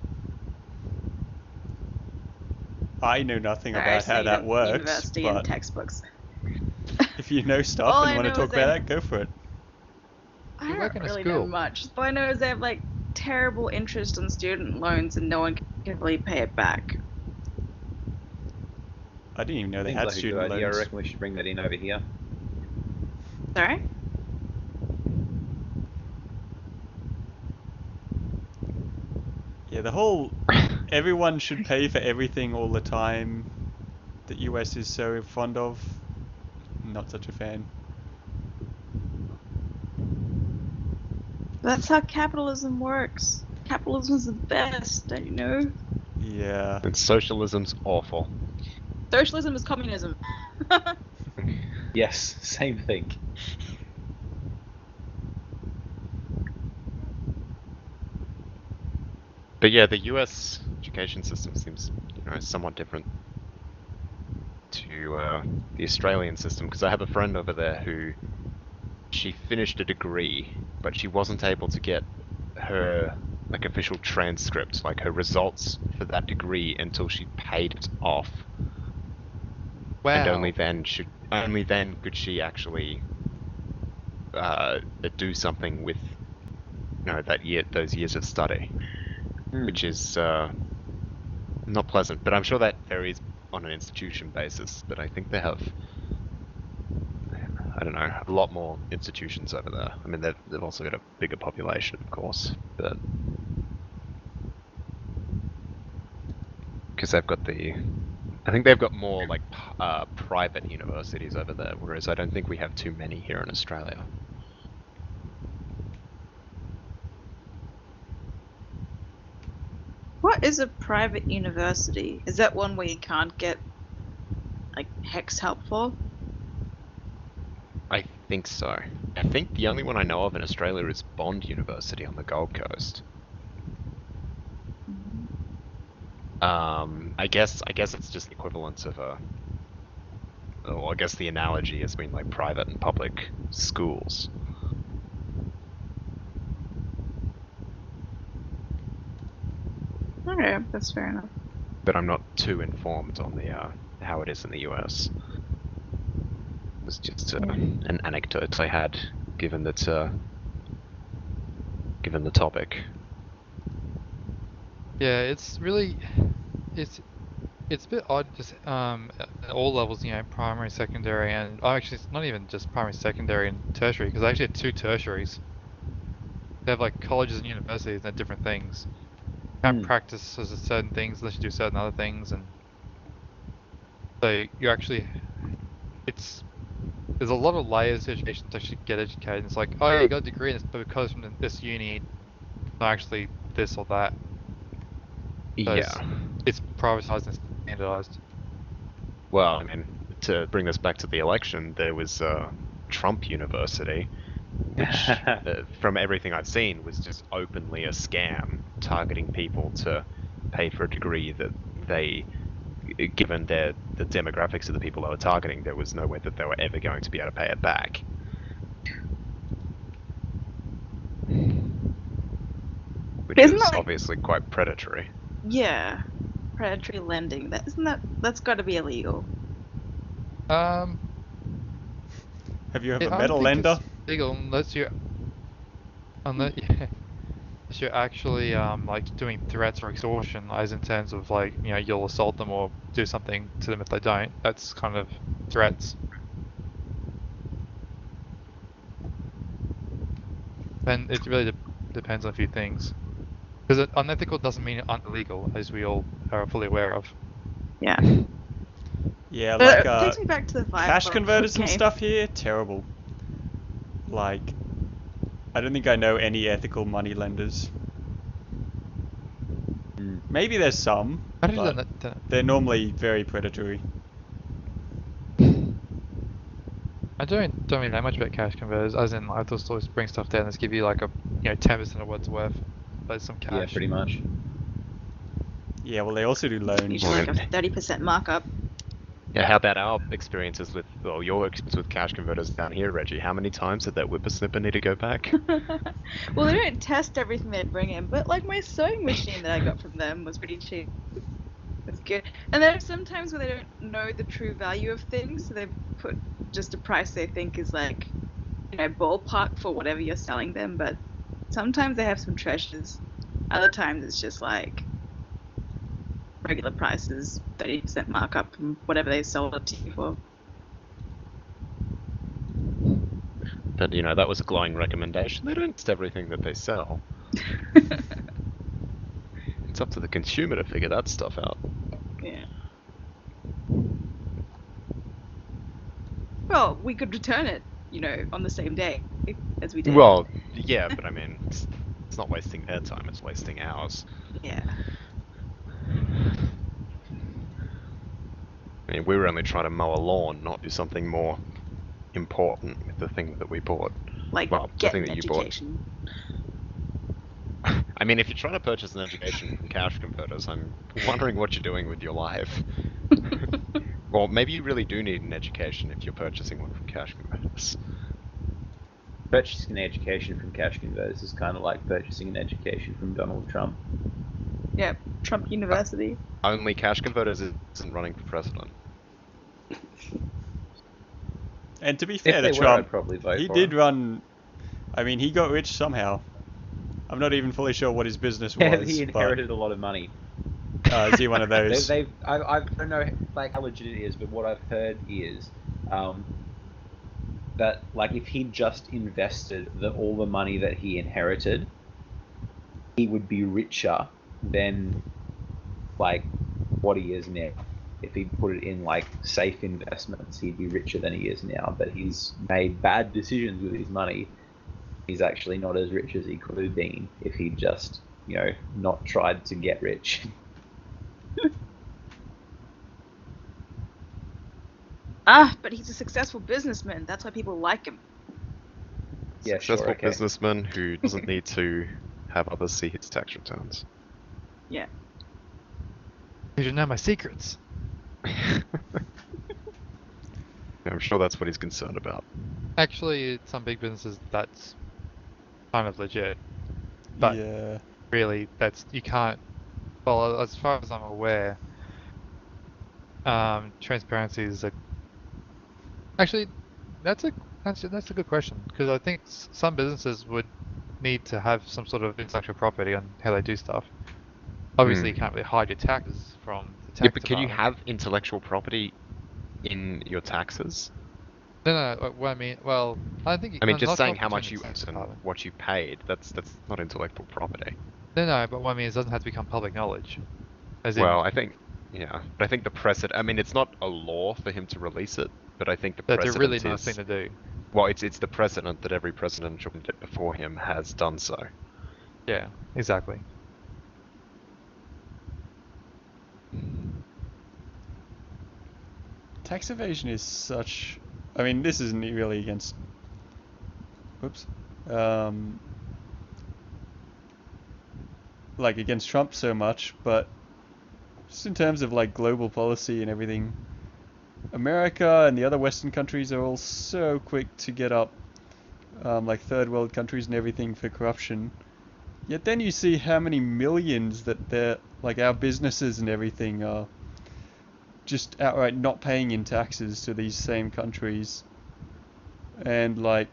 I know nothing Sorry, I about just how think that of works, University and but textbooks. if you know stuff All and I want to know talk is about that- that, go for it. I You don't work in a really know school. much. All I know is they have like terrible interest on student loans and no one can really pay it back. I didn't even know they Seems had like a good student idea. I loans. reckon we should bring that in over here. Sorry? Yeah, the whole everyone should pay for everything all the time that US is so fond of. Not such a fan. That's how capitalism works. Capitalism's the best, don't you know? Yeah. And socialism's awful. Socialism is communism. Yes, same thing. But yeah, the US education system seems, somewhat different to the Australian system, because I have a friend over there who she finished a degree, but she wasn't able to get her official transcript, like her results for that degree, until she paid it off. Wow. And only then could she actually do something with those years of study, which is not pleasant. But I'm sure that varies on an institution basis. But I think they have, I don't know, a lot more institutions over there. I mean, they've also got a bigger population, of course, but because I think they've got more private universities over there, whereas I don't think we have too many here in Australia. What is a private university? Is that one where you can't get like HECS help for? I think so. I think the only one I know of in Australia is Bond University on the Gold Coast. I guess it's just the equivalent of I guess the analogy has been like private and public schools. Okay, that's fair enough. But I'm not too informed on the how it is in the US. It was just an anecdote I had, given the topic. Yeah, it's It's a bit odd, just at all levels, primary, secondary, and actually it's not even just primary, secondary, and tertiary, because I actually have 2 tertiaries. They have like colleges and universities and they're different things. You can't practice as certain things unless you do certain other things, and so you actually, there's a lot of layers to education to actually get educated. It's like, oh yeah, you got a degree in this, but because from this uni, it's not actually this or that. So Yeah. it's privatized and standardized. Well, I mean, to bring this back to the election, there was Trump University, which, from everything I've seen, was just openly a scam, targeting people to pay for a degree that they, given the demographics of the people they were targeting, there was no way that they were ever going to be able to pay it back. Which Isn't is that like- obviously quite predatory. Yeah, predatory lending. That's got to be illegal. Have you I ever don't met a think lender? it's legal unless you're actually like doing threats or extortion, as in terms of like you'll assault them or do something to them if they don't. That's kind of threats. And it really depends on a few things. Because unethical doesn't mean illegal, as we all are fully aware of. Yeah. Yeah, But like it takes me back to the vibe cash of converters and game. stuff here, terrible. Like, I don't think I know any ethical money lenders. Maybe there's some, I don't but know. they're normally very predatory. I don't really know much about cash converters, as in I just always bring stuff down and just give you like a 10% of what it's worth. There's some cash. Yeah, pretty much. Yeah, well, they also do loans. Usually like a 30% markup. Yeah, how about our experiences with, well, your experience with cash converters down here, Reggie? How many times did that whippersnipper need to go back? Well, they don't test everything they bring in, but like my sewing machine that I got from them was pretty cheap. It's good. And there are some times where they don't know the true value of things, so they put just a price they think is like, ballpark for whatever you're selling them. But sometimes they have some treasures. Other times it's just like regular prices, 30% markup from whatever they sold it to you for. But, that was a glowing recommendation. They don't test everything that they sell. It's up to the consumer to figure that stuff out. Yeah. Well, we could return it, on the same day as we did. Well, yeah, but I mean, it's not wasting their time, it's wasting ours. Yeah. I mean, we were only trying to mow a lawn, not do something more important with the thing that we bought. Like, Well, the get thing an that you bought. education. I mean, if you're trying to purchase an education from cash converters, I'm wondering what you're doing with your life. Well, maybe you really do need an education if you're purchasing one from cash converters. Purchasing an education from cash converters is kind of like purchasing an education from Donald Trump. Yeah, Trump University. Only cash converters isn't running for president. And to be fair If to they were, I'd Trump, probably vote he for did him. run. I mean, he got rich somehow. I'm not even fully sure what his business was. Yeah, he inherited a lot of money. But, is he one of those? I don't know like how legit it is, but what I've heard is that like if he just invested all the money that he inherited, he would be richer than like what he is now. If he put it in like safe investments, he'd be richer than he is now. But he's made bad decisions with his money. He's actually not as rich as he could have been if he'd just, not tried to get rich. But he's a successful businessman. That's why people like him. Yeah, Successful sure, okay. businessman who doesn't need to have others see his tax returns. Yeah. You should know my secrets. I'm sure that's what he's concerned about. Actually, some big businesses, that's kind of legit. But yeah. really, you can't. Well, as far as I'm aware, transparency is actually that's a good question, because I think some businesses would need to have some sort of intellectual property on how they do stuff. Obviously, you can't really hide your taxes from the tax Yeah, but can you department. have intellectual property in your taxes? No. What I mean, well, I think I mean, just not saying how between much the you tax earned and department. what you paid, that's not intellectual property. No. But what I mean is, it doesn't have to become public knowledge. As in, Well, I think, yeah, but I think the precedent, I mean, it's not a law for him to release it, but I think the that's a really precedent nice thing is, to do. well, it's the precedent that every presidential candidate before him has done so. Yeah, exactly. Tax evasion is such. I mean, this isn't really against. Whoops. Um, like against Trump so much, but just in terms of like global policy and everything, America and the other Western countries are all so quick to get up, like third world countries and everything for corruption. Yet then you see how many millions that they're like our businesses and everything are just outright not paying in taxes to these same countries, and like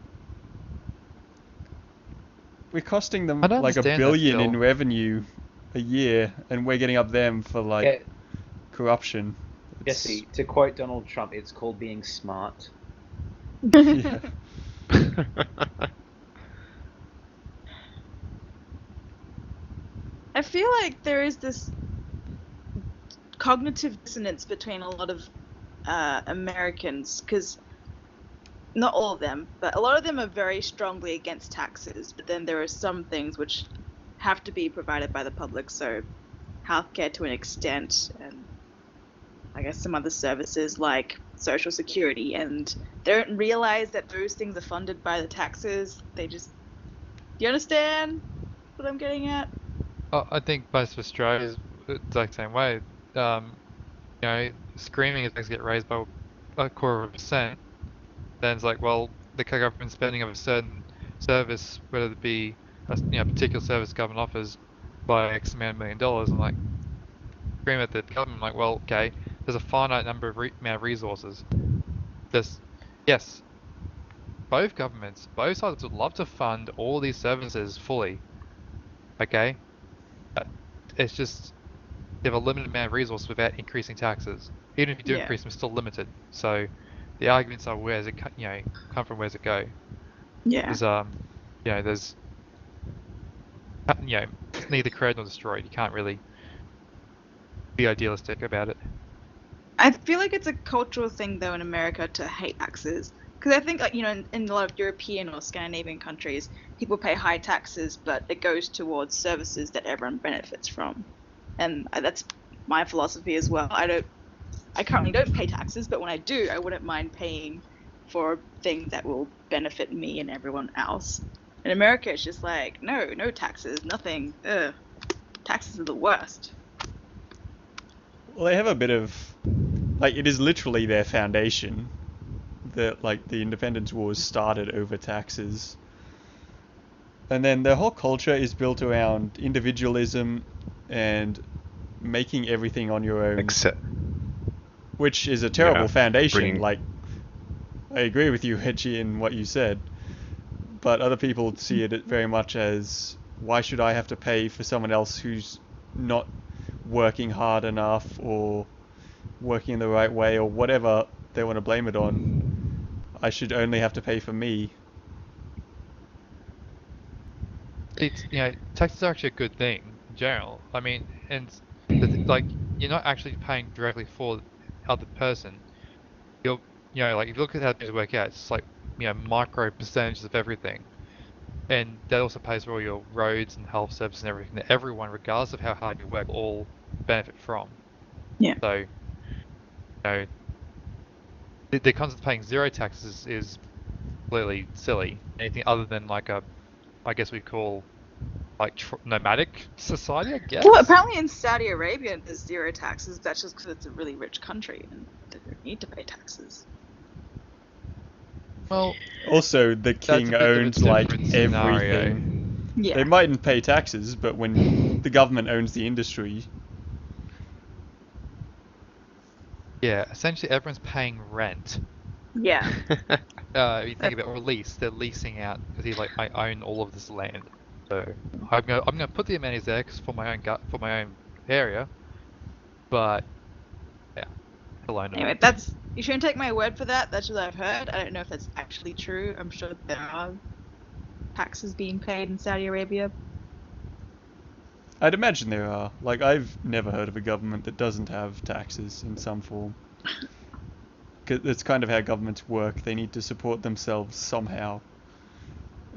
we're costing I them don't like a understand that billion in still. revenue a year, and we're getting up them for like Yeah, corruption. It's Jesse, to quote Donald Trump, it's called being smart. yeah. I feel like there is this cognitive dissonance between a lot of Americans, because not all of them, but a lot of them are very strongly against taxes. But then there are some things which have to be provided by the public, so healthcare to an extent, and I guess some other services like Social Security, and they don't realize that those things are funded by the taxes. They just, do you understand what I'm getting at? I think most of Australia is the exact same way. Screaming if things get raised by a quarter of a percent, then it's like, well, the government spending of a certain service, whether it be a particular service government offers by X amount of $1 million, and like scream at the government, like, well, okay, there's a finite number of amount of resources. There's, yes, both governments, both sides would love to fund all these services fully, okay? But it's just they have a limited amount of resources without increasing taxes. Even if you do Yeah. increase them, it's still limited. So the arguments are where's it come from, where's it go? Yeah. There's there's it's neither created nor destroyed. You can't really be idealistic about it. I feel like it's a cultural thing though in America to hate taxes, because I think like in a lot of European or Scandinavian countries, people pay high taxes, but it goes towards services that everyone benefits from, and that's my philosophy as well. I currently don't pay taxes, but when I do, I wouldn't mind paying for things that will benefit me and everyone else. In America, it's just like no taxes, nothing. Ugh, taxes are the worst. Well, they have a bit of like it is literally their foundation. That like the independence wars started over taxes, and then their whole culture is built around individualism and making everything on your own, Except, which is a terrible foundation. bringing, Like I agree with you, Reggie, in what you said, but other people see it very much as why should I have to pay for someone else who's not working hard enough or working in the right way or whatever they want to blame it on. I should only have to pay for me. It's taxes are actually a good thing in general. I mean, and like you're not actually paying directly for the other person. You're like if you look at how things work out, it's like micro percentages of everything. And that also pays for all your roads and health services and everything that everyone, regardless of how hard you work, all benefit from. Yeah. So, the concept of paying zero taxes is completely silly. Anything other than like I guess we call like nomadic society, I guess. Well, apparently in Saudi Arabia there's zero taxes. That's just because it's a really rich country and they don't need to pay taxes. Well, Also, the that's a king bit of a owns like different scenario. everything. Yeah. They mightn't pay taxes, but when the government owns the industry, Yeah, essentially everyone's paying rent. Yeah. If you think about it, or lease, they're leasing out because I own all of this land. So I'm gonna put the amenities there 'cause for my own area, but alone. Anyway, you shouldn't take my word for that. That's what I've heard. I don't know if that's actually true. I'm sure there are taxes being paid in Saudi Arabia. I'd imagine there are. Like, I've never heard of a government that doesn't have taxes in some form. 'Cause that's kind of how governments work. They need to support themselves somehow.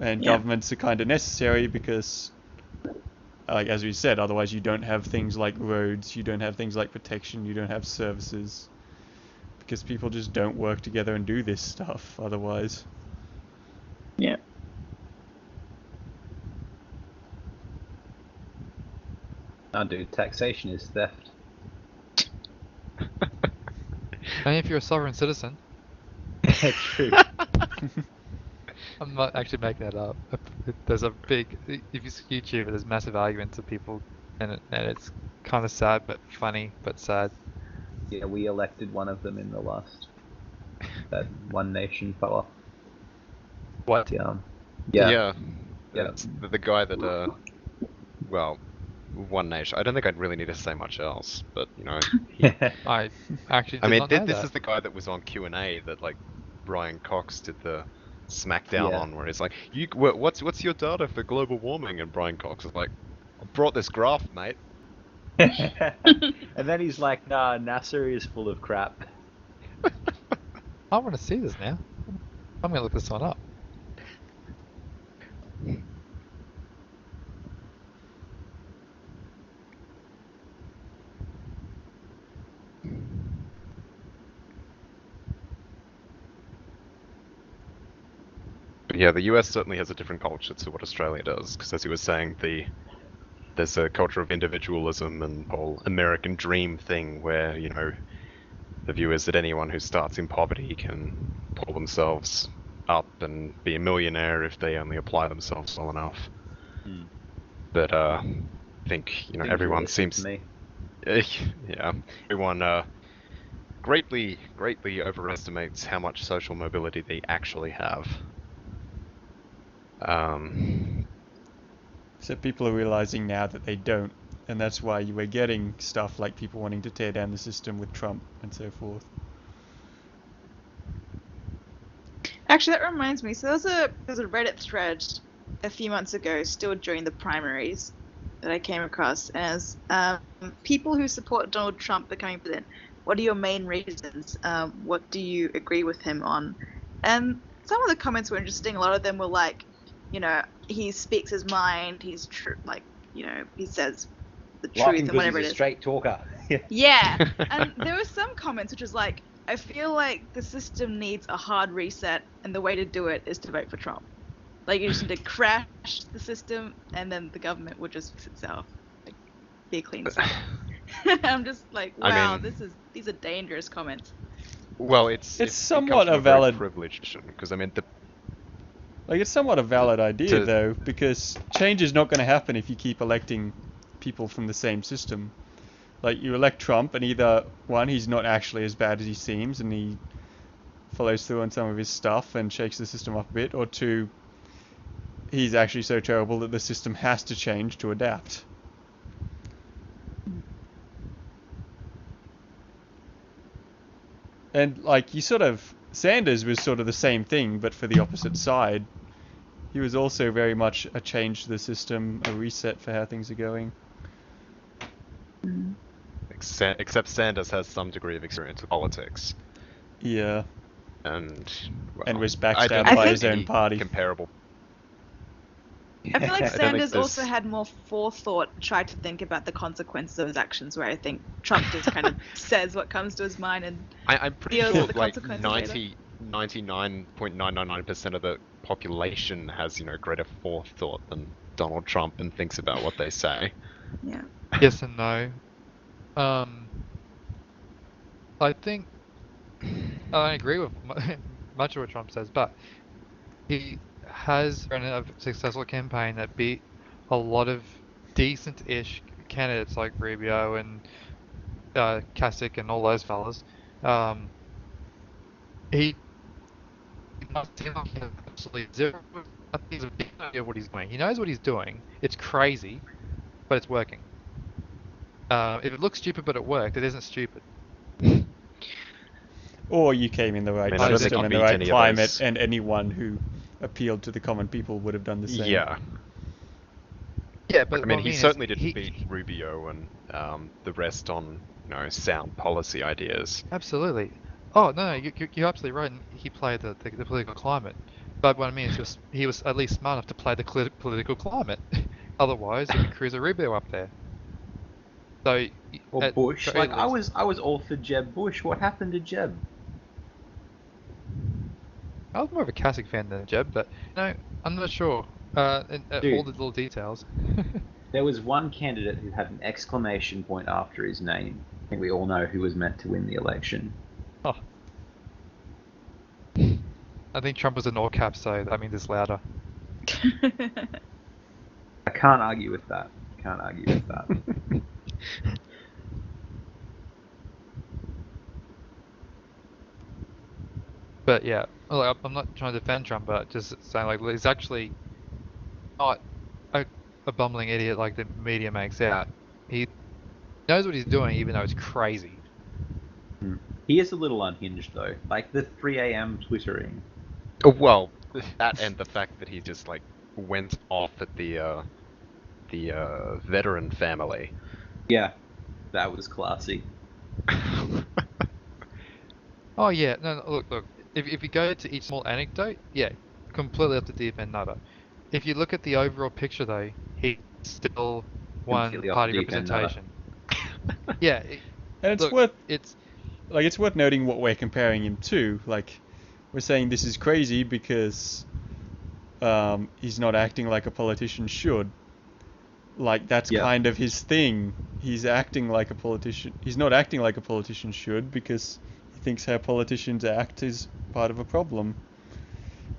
And Yeah. governments are kind of necessary because, like as we said, otherwise you don't have things like roads, you don't have things like protection, you don't have services. Because people just don't work together and do this stuff otherwise. Yeah. Oh, dude, taxation is theft. Only if you're a sovereign citizen. True. I'm not actually making that up. There's a big, if you see YouTube, there's massive arguments of people, and it's kind of sad, but funny, but sad. Yeah, we elected one of them in the last. That One Nation fella. What? Yeah. Yeah. Yeah. It's the guy that, well, One Nation. I don't think I'd really need to say much else, but, you know. I actually did I mean, not know this that. is the guy that was on Q&A that, like, Brian Cox did the smackdown Yeah. on, where he's like, what's your data for global warming? And Brian Cox is like, I brought this graph, mate. And then he's like, nah, NASA is full of crap. I want to see this now. I'm gonna look this one up. But yeah, the US certainly has a different culture to what Australia does, because as you were saying, there's a culture of individualism and whole American dream thing where, you know, the view is that anyone who starts in poverty can pull themselves up and be a millionaire if they only apply themselves well enough. Hmm. But I think, you know, Seems everyone realistic seems, to me. yeah, everyone greatly overestimates how much social mobility they actually have. So people are realizing now that they don't, and that's why you were getting stuff like people wanting to tear down the system with Trump and so forth. Actually, that reminds me. So there's a Reddit thread a few months ago, still during the primaries, that I came across as people who support Donald Trump becoming president. What are your main reasons? What do you agree with him on? And some of the comments were interesting. A lot of them were like, you know, he speaks his mind. He's true, like, you know, he says the truth Laughing and because whatever he's it a is. straight talker. Yeah, and there were some comments which was like, I feel like the system needs a hard reset, and the way to do it is to vote for Trump. Like, you just need to crash the system, and then the government will just fix itself. Like, be a clean slate. I'm just like, I wow, mean- these are dangerous comments. Well, it somewhat comes from a a very valid- privileged position, because I mean, Like, it's somewhat a valid idea, to- though, because change is not going to happen if you keep electing people from the same system. Like, you elect Trump, and either, one, he's not actually as bad as he seems, and he follows through on some of his stuff and shakes the system up a bit, or two, he's actually so terrible that the system has to change to adapt. And, like, Sanders was sort of the same thing, but for the opposite side. He was also very much a change to the system, a reset for how things are going. except Sanders has some degree of experience with politics, Yeah. and well, And was I backstabbed don't by think his own any party. Comparable. I feel like I don't think Sanders also there's- had more forethought, tried to think about the consequences of his actions, where I think Trump just kind of says what comes to his mind and I'm pretty deals sure with the like consequences later. 99.999% of the population has, you know, greater forethought than Donald Trump and thinks about what they say. yeah. Yes and no. I think I agree with much of what Trump says, but he has run a successful campaign that beat a lot of decent-ish candidates like Rubio and Kasich and all those fellas. He must seem like he has absolutely zero. I think he's a big idea of what he's doing. He knows what he's doing. It's crazy, but it's working. If it looks stupid but it worked, it isn't stupid. Or you came in the right I mean, I don't think system he and the beat right any of climate, those. and anyone who appealed to the common people would have done the same. Yeah. Yeah, but I mean, what he mean is certainly didn't beat Rubio and the rest on, sound policy ideas. Absolutely. Oh no, you're absolutely right. And he played the political climate. But what I mean is he was at least smart enough to play the political climate. Otherwise, it'd be Cruz or Rubio up there. So Or at Bush. very Like I least- was all for Jeb Bush. What happened to Jeb? I was more of a Kasich fan than Jeb, but I'm not sure. All Dude. the little details. There was one candidate who had an exclamation point after his name. I think we all know who was meant to win the election. Oh. I think Trump was in all caps, so that means it's louder. I can't argue with that. Can't argue with that. But yeah, like, I'm not trying to defend Trump, but just saying like he's actually not a bumbling idiot like the media makes out. He knows what he's doing, even though it's crazy. He is a little unhinged though. Like the 3 a.m. twittering. Oh, well, that and the fact that he just went off at the veteran family. Yeah, that was classy. Oh yeah, no, look. If you go to each small anecdote, yeah, completely up to deep end nutter. If you look at the overall picture though, he's still one Completely off party the deep end nutter. representation. Yeah, And it's look, it's worth noting what we're comparing him to. Like, we're saying this is crazy because he's not acting like a politician should. Like, that's Yeah. kind of his thing. He's acting like a politician. He's not acting like a politician should because he thinks how politicians act is part of a problem.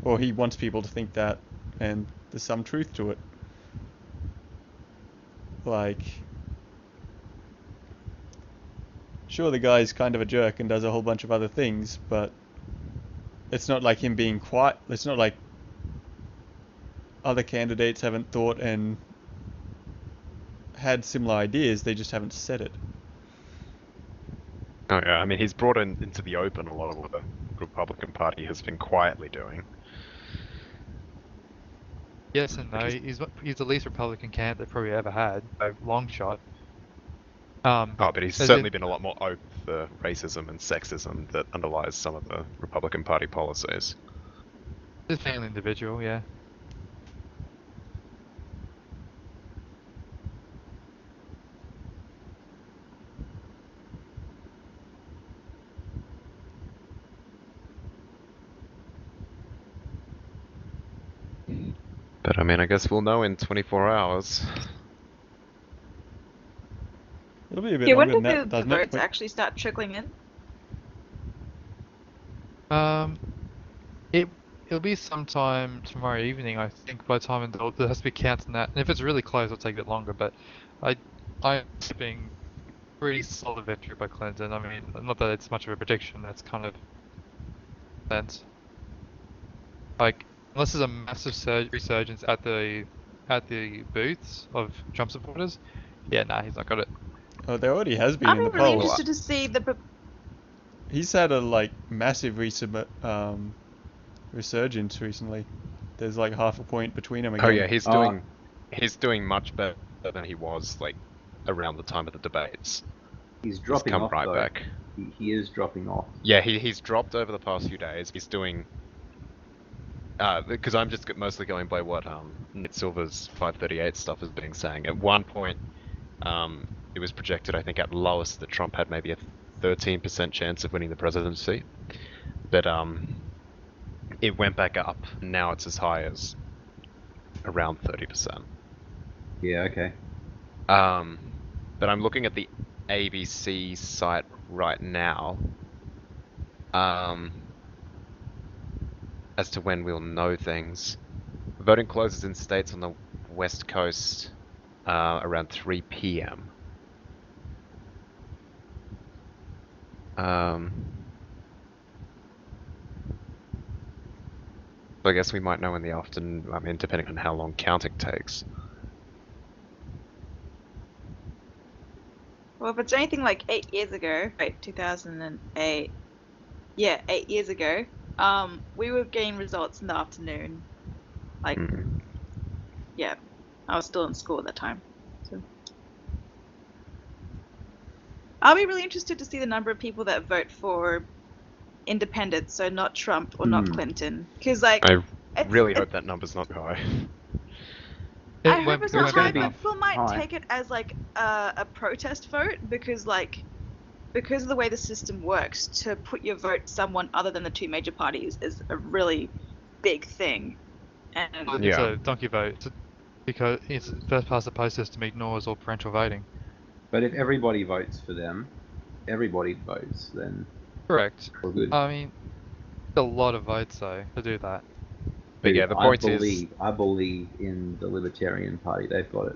Or he wants people to think that, and there's some truth to it. Like, sure, the guy's kind of a jerk and does a whole bunch of other things, but it's not like him being quiet. It's not like other candidates haven't thought and had similar ideas, they just haven't said it. Oh yeah, I mean, he's brought into the open a lot of what the Republican Party has been quietly doing. yes and no. He's the least Republican candidate they've probably ever had, a long shot. Oh, but he's as certainly in- been a lot more open for racism and sexism that underlies some of the Republican Party policies. Just being an individual, yeah. But I mean, I guess we'll know in 24 hours. It'll be a bit Yeah, when longer do than the that, doesn't it? votes actually start trickling in? It'll be sometime tomorrow evening, I think. By the time there has to be counting that, and if it's really close, it'll take a bit longer. But I'm expecting pretty solid victory by Clinton. I mean, not that it's much of a prediction. That's kind of sense. Like, unless there's a massive resurgence at the booths of Trump supporters, yeah, nah, he's not got it. Oh, there already has been I'm in the really polls. interested to see the. He's had a massive resurgence recently. There's like half a point between him again. Oh yeah, he's doing much better than he was around the time of the debates. He's He's dropping come off right though. back. He is dropping off. Yeah, he's dropped over the past few days. He's doing because I'm just mostly going by what Nate Silver's 538 stuff has been saying. At one point, it was projected, I think, at lowest that Trump had maybe a 13% chance of winning the presidency, but it went back up. Now it's as high as around 30%. Yeah, okay. But I'm looking at the ABC site right now. As to when we'll know things. Voting closes in states on the West Coast around 3 p.m. So I guess we might know in the afternoon, I mean, depending on how long counting takes. Well, if it's anything like 8 years ago, right, 2008, yeah, 8 years ago, we were getting results in the afternoon. Like, Mm. yeah, I was still in school at that time. So I'll be really interested to see the number of people that vote for independents, so not Trump or not Clinton, because like I really it's hope that number's not high. I It hope won't, it's it not won't high, be but enough. people might high. take it as like a protest vote because of the way the system works, to put your vote someone other than the two major parties is a really big thing. And It's Yeah. a donkey vote because it's first past the post system ignores all parental voting. But if everybody votes for them, everybody votes, then Correct. we're good. I mean, a lot of votes though to do that. But yeah, the point I believe in the Libertarian Party. They've got it.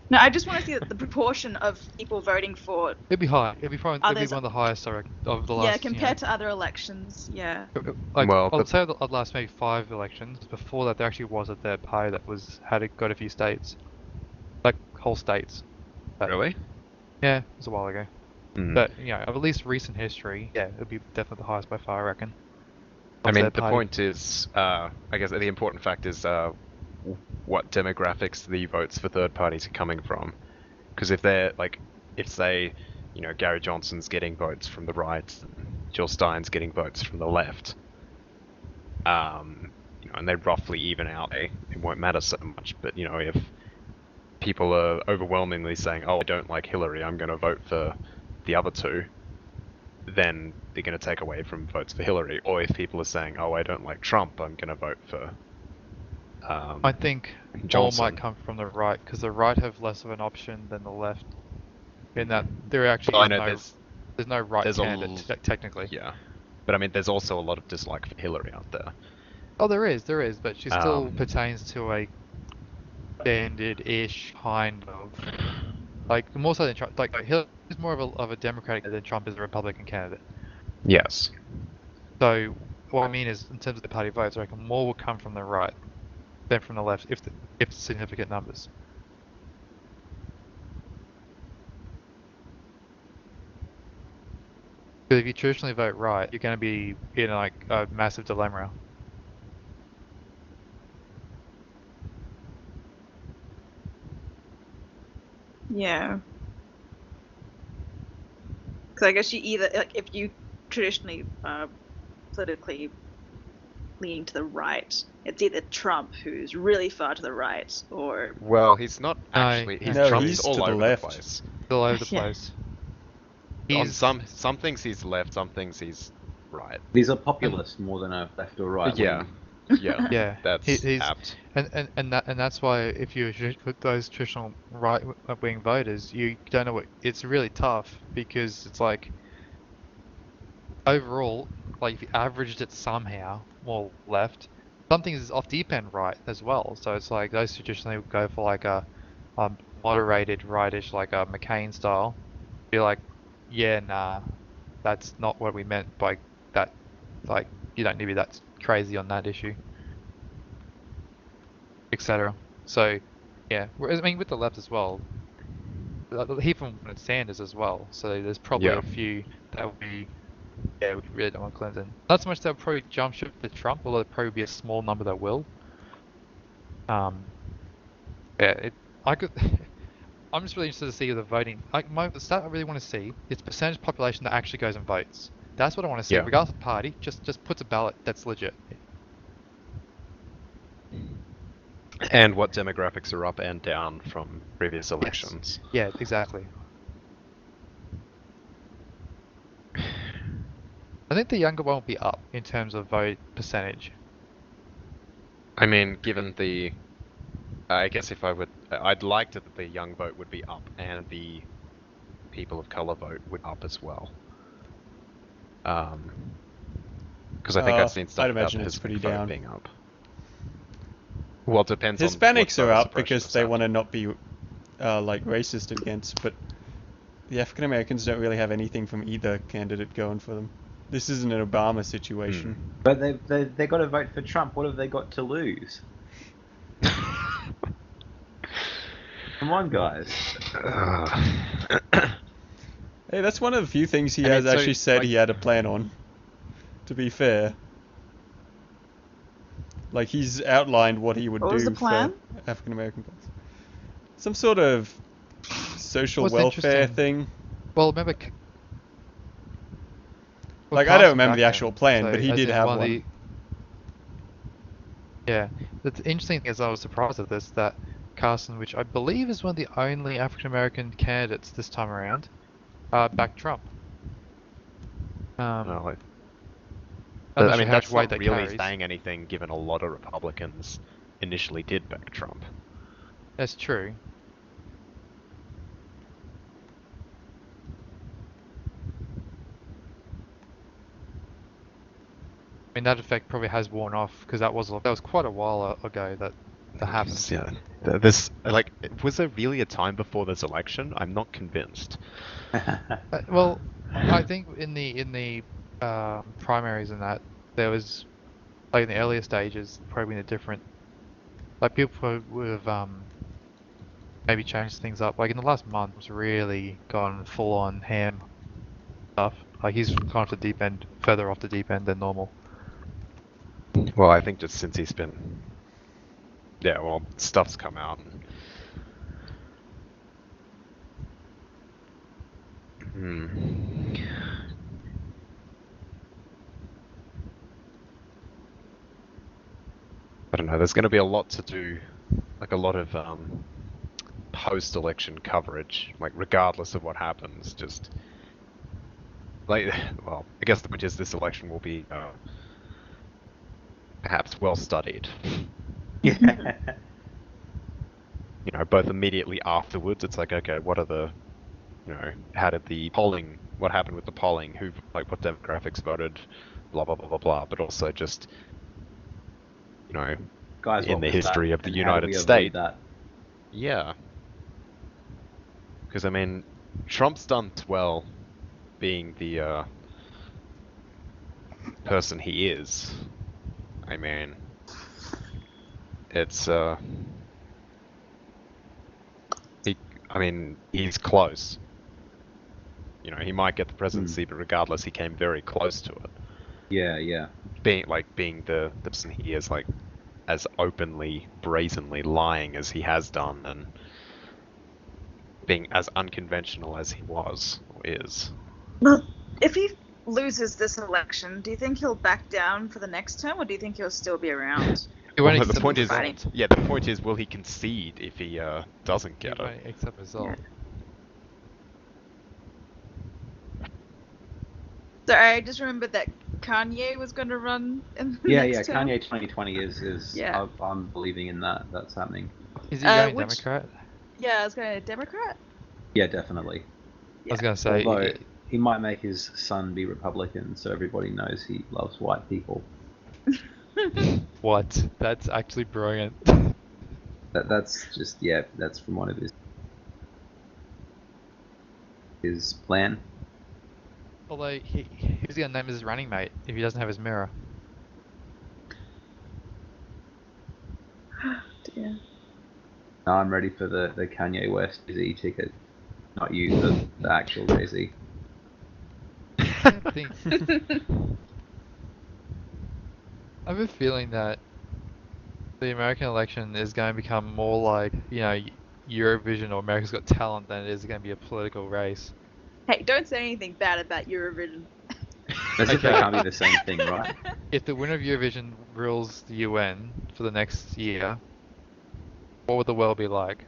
no, I just want to see the proportion of people voting for It'd be high. It'd be probably Others- one of the highest, I reckon, of the last. yeah compared to other elections. Yeah. Like, Well, I'll but- say the last maybe 5 elections. Before that, there actually was a third party that had got a few states, like whole states. But, Really? Yeah, it was a while ago. Mm. But you know, of at least recent history, yeah, it'd be definitely the highest by far, I reckon. I Of mean, third the party. point is, I guess the important fact is what demographics the votes for third parties are coming from. Because if they're like, if say, you know, Gary Johnson's getting votes from the right, Jill Stein's getting votes from the left, you know, and they roughly even out, it won't matter so much. But you know, if people are overwhelmingly saying, "Oh, I don't like Hillary, I'm going to vote for the other two," then they're going to take away from votes for Hillary. Or if people are saying, "Oh, I don't like Trump, I'm going to vote for," I think Johnson. more might come from the right because the right have less of an option than the left. In that there actually Well, I is know there's no right there's a candidate technically. Yeah, but I mean, there's also a lot of dislike for Hillary out there. Oh, there is, but she still Um, pertains to a banded-ish kind of, like more so than Trump. Like Hillary's more of a Democratic than Trump is a Republican candidate. Yes. So what I mean is, in terms of the party votes, I reckon more will come from the right than from the left, if significant numbers. Because if you traditionally vote right, you're going to be in like a massive dilemma. Yeah. Because I guess you either, like, if you traditionally politically leaning to the right, it's either Trump, who's really far to the right, or Well, he's not actually. No, He's no, Trump's he's all to the over left. the place. All over the Yeah. place. On He's- some things he's left, some things he's right. These are populist more than a left or right. Yeah. wing. Yeah. Yeah, That's he's apt. and that's why if you with those traditional right-wing voters, you don't know what it's really tough because it's like overall, like if you averaged it somehow more left, some things is off deep end right as well. So it's like those traditionally would go for like a moderated rightish, like a McCain style. Be like, yeah, nah, that's not what we meant by that. Like you don't need to be that crazy on that issue, etc. So, yeah. Whereas, I mean, with the left as well, even with Sanders as well. So there's probably Yeah. a few that would be, yeah, we really don't want Clinton. Not so much they'll probably jump ship to Trump, although there'll probably be a small number that will. Yeah, I could. I'm just really interested to see the voting. Like, the stat I really want to see is percentage population that actually goes and votes. That's what I want to see, Yeah. regardless of party. Just puts a ballot that's legit. And what demographics are up and down from previous elections. Yeah, exactly. I think the younger one will be up in terms of vote percentage. I mean, given the, I guess if I would, I'd like that the young vote would be up and the people of color vote would up as well. Because I think I've seen stuff I'd about imagine the it's pretty Hispanic vote down. being up. Well, it depends on what Hispanics are voter up suppression because is they at. want to not be like racist against, but the African Americans don't really have anything from either candidate going for them. This isn't an Obama situation. But they got to vote for Trump. What have they got to lose? Come on, guys. Hey, that's one of the few things he I mean, has so, actually said like- he had a plan on. to be fair. Like, he's outlined what he would What was do the plan? for African American guys. Some sort of social What's welfare interesting- thing. Well, remember. Like, I don't remember the actual plan, but he as did in have of one. the- Yeah, the interesting thing is I was surprised at this, that Carson, which I believe is one of the only African American candidates this time around, backed Trump. No, like, I'm not I sure mean, how that's much weight not that really carries. saying anything, given a lot of Republicans initially did back Trump. That's true. I mean, that effect probably has worn off because that was quite a while ago that happened. Yeah, this like, was there really a time before this election? I'm not convinced. Well, I think in the primaries and that there was, like, in the earlier stages, probably in a different, like, people would have maybe changed things up. Like in the last month, it's really gone full on ham stuff. Like he's gone off the deep end, further off the deep end than normal. Well, I think just since he's been, yeah, well, stuff's come out. I don't know. There's going to be a lot to do, like a lot of post-election coverage, like regardless of what happens. Just like, well, I guess the point is this election will be perhaps well studied. Yeah. You know, both immediately afterwards, it's like, okay, what are the, you know, how did the polling, what happened with the polling, who, like, what demographics voted, blah blah blah blah blah, but also just, you know, Guys, in what the was history that, of the and how United do we avoid States. that? Yeah. Because, I mean, Trump's done well being the person he is. I mean, it's, he's close. You know, he might get the presidency, but regardless, he came very close to it. Yeah, yeah. Being the person he is, like, as openly, brazenly lying as he has done, and being as unconventional as he was, or is. Well, if he loses this election, do you think he'll back down for the next term, or do you think he'll still be around? He won't Well, the accept point is, result. yeah, the point is, will he concede if he doesn't He get won't it? accept result. Yeah. So I just remembered that Kanye was going to run in the Yeah, next term. Kanye 2020 is Yeah. I'm believing in that. That's happening. Is he going which- Democrat? Yeah, I was going to Democrat. Yeah, definitly. I was gonna say. Although he might make his son be Republican, so everybody knows he loves white people. What? That's actually brilliant. That's just, yeah, that's from one of his plan. Although who's gonna name his running mate if he doesn't have his mirror? Yeah. Now I'm ready for the Kanye West Jay-Z ticket. Not you, the actual Jay-Z. I think I have a feeling that the American election is going to become more like, you know, Eurovision or America's Got Talent than it is going to be a political race. Hey, don't say anything bad about Eurovision. As if they Okay. can't be the same thing, right? If the winner of Eurovision rules the UN for the next year, what would the world be like?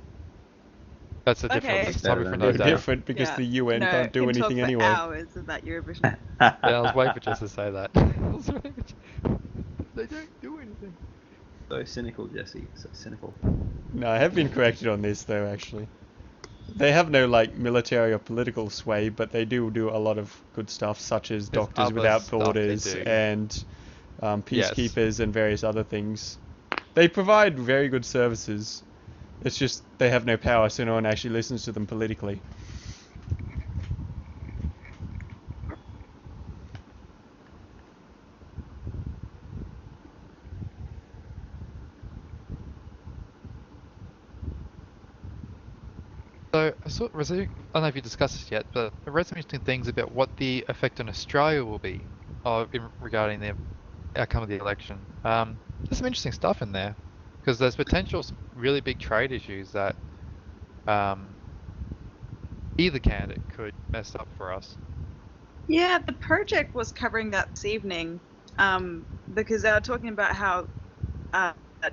That's a different Okay. that's a topic for Better another than day. Different because Yeah. the UN No, can't do can anything talk for anyway. hours about Eurovision. Yeah, I was waiting for Jess to say that. They don't do anything. So cynical, Jesse. So cynical. No, I have been corrected on this though, actually. They have no, like, military or political sway, but they do a lot of good stuff, such as There's Doctors other Without stuff they Borders do. and Yes. peacekeepers and various other things. They provide very good services. It's just they have no power, so no one actually listens to them politically. So, I don't know if you discussed this yet, but I read some interesting things about what the effect on Australia will be regarding the outcome of the election. There's some interesting stuff in there because there's potential really big trade issues that um, either candidate could mess up for us. Yeah, the project was covering that this evening because they were talking about how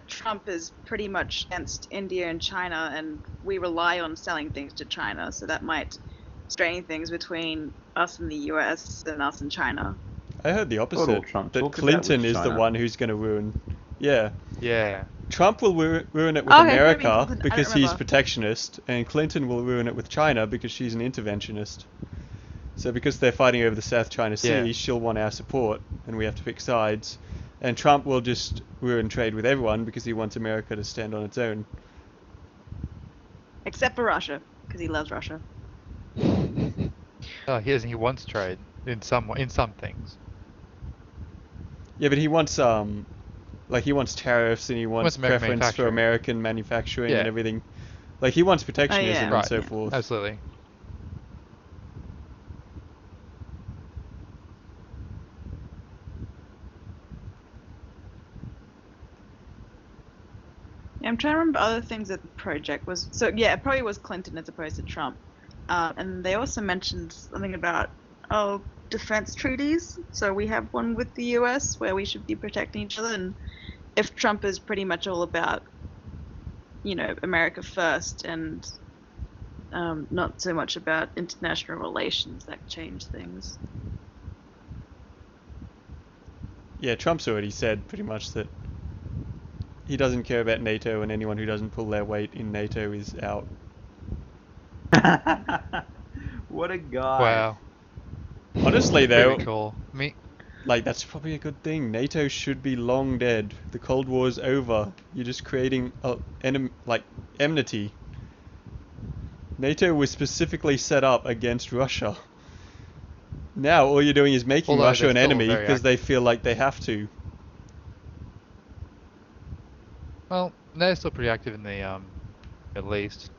Trump is pretty much against India and China, and we rely on selling things to China, so that might strain things between us and the US and us and China. I heard the What all opposite. Trump That talks about Clinton with is the China. one who's going to ruin. Yeah. Yeah. Trump will ruin it with Okay, maybe America Clinton, I don't because he's remember. protectionist, and Clinton will ruin it with China because she's an interventionist. So because they're fighting over the South China Sea, Yeah. she'll want our support, and we have to pick sides. And Trump will just ruin trade with everyone because he wants America to stand on its own. Except for Russia, because he loves Russia. Oh, he wants trade in some things. Yeah, but he wants he wants tariffs and he wants Wants American preference for manufacturing. American manufacturing and Yeah. everything. Like he wants protectionism yeah. and so Yeah. forth. Absolutely. Yeah, I'm trying to remember other things that the project was. So yeah, it probably was Clinton as opposed to Trump. And they also mentioned something about defense treaties. So we have one with the US where we should be protecting each other. And if Trump is pretty much all about, America first and not so much about international relations, that change things. Yeah, Trump's already said pretty much that he doesn't care about NATO and anyone who doesn't pull their weight in NATO is out. What a guy. Wow. Honestly though, Pretty cool. like that's probably a good thing. NATO should be long dead. The Cold War's over. You're just creating enmity. NATO was specifically set up against Russia. Now all you're doing is making Although Russia they're an still enemy very because they feel like they have to. Well, they're still pretty active in the Middle East.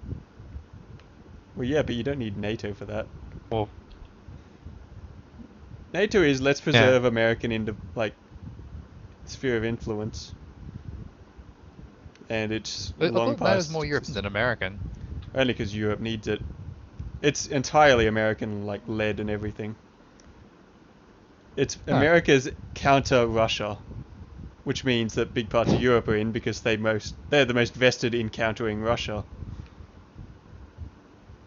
Well, yeah, but you don't need NATO for that. Well, NATO is let's preserve American sphere of influence, and it's I long thought that was past. more European than American. Only because Europe needs it. It's entirely American, like led and everything. It's America's counter Russia, which means that big parts of Europe are in because they're the most vested in countering Russia,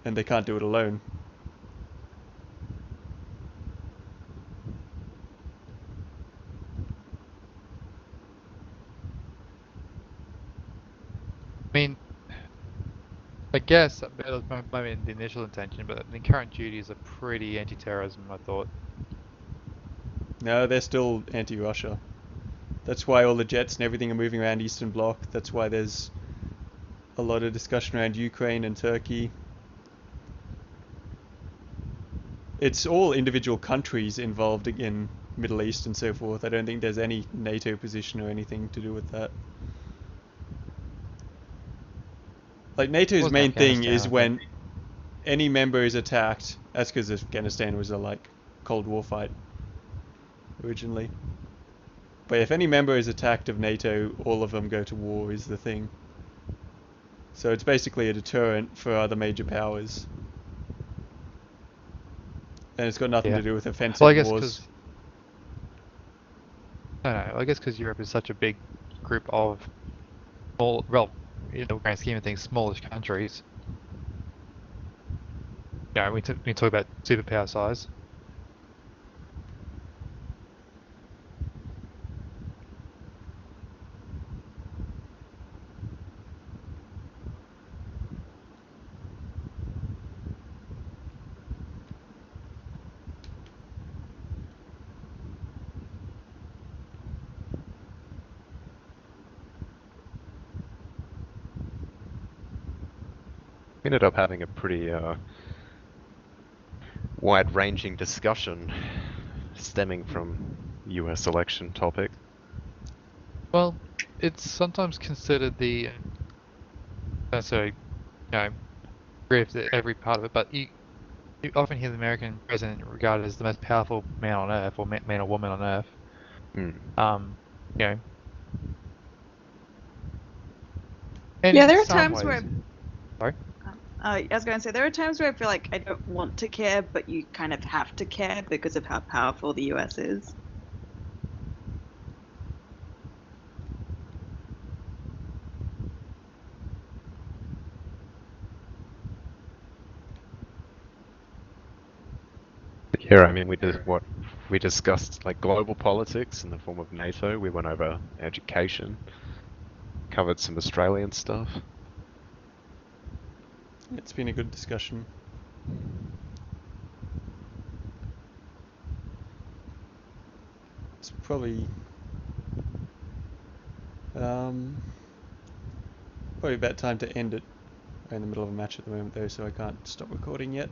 and they can't do it alone. I mean, I guess that was maybe the initial intention, but the current duties are pretty anti-terrorism, I thought. No, they're still anti-Russia. That's why all the jets and everything are moving around Eastern Bloc. That's why there's a lot of discussion around Ukraine and Turkey. It's all individual countries involved in Middle East and so forth. I don't think there's any NATO position or anything to do with that. Like NATO's Wasn't main thing Afghanistan, is I when think. any member is attacked. That's because Afghanistan was a Cold War fight originally. But if any member is attacked of NATO, all of them go to war is the thing. So it's basically a deterrent for other major powers. And it's got nothing to do with offensive Well, I guess wars. I guess because Europe is such a big group of small, well, in the grand scheme of things, smallish countries. Yeah, we talk about superpower size. We ended up having a pretty wide-ranging discussion stemming from US election topic. Well, it's sometimes considered the agree with every part of it, but You often hear the American president regarded as the most powerful man on earth, or man or woman on earth. Hmm. You know, and Yeah, in there are some times ways, where. sorry. I was going to say there are times where I feel like I don't want to care, but you kind of have to care because of how powerful the US is. Yeah, I mean, we discussed like global politics in the form of NATO. We went over education, covered some Australian stuff. It's been a good discussion. It's probably probably about time to end it. We're in the middle of a match at the moment though, so I can't stop recording yet.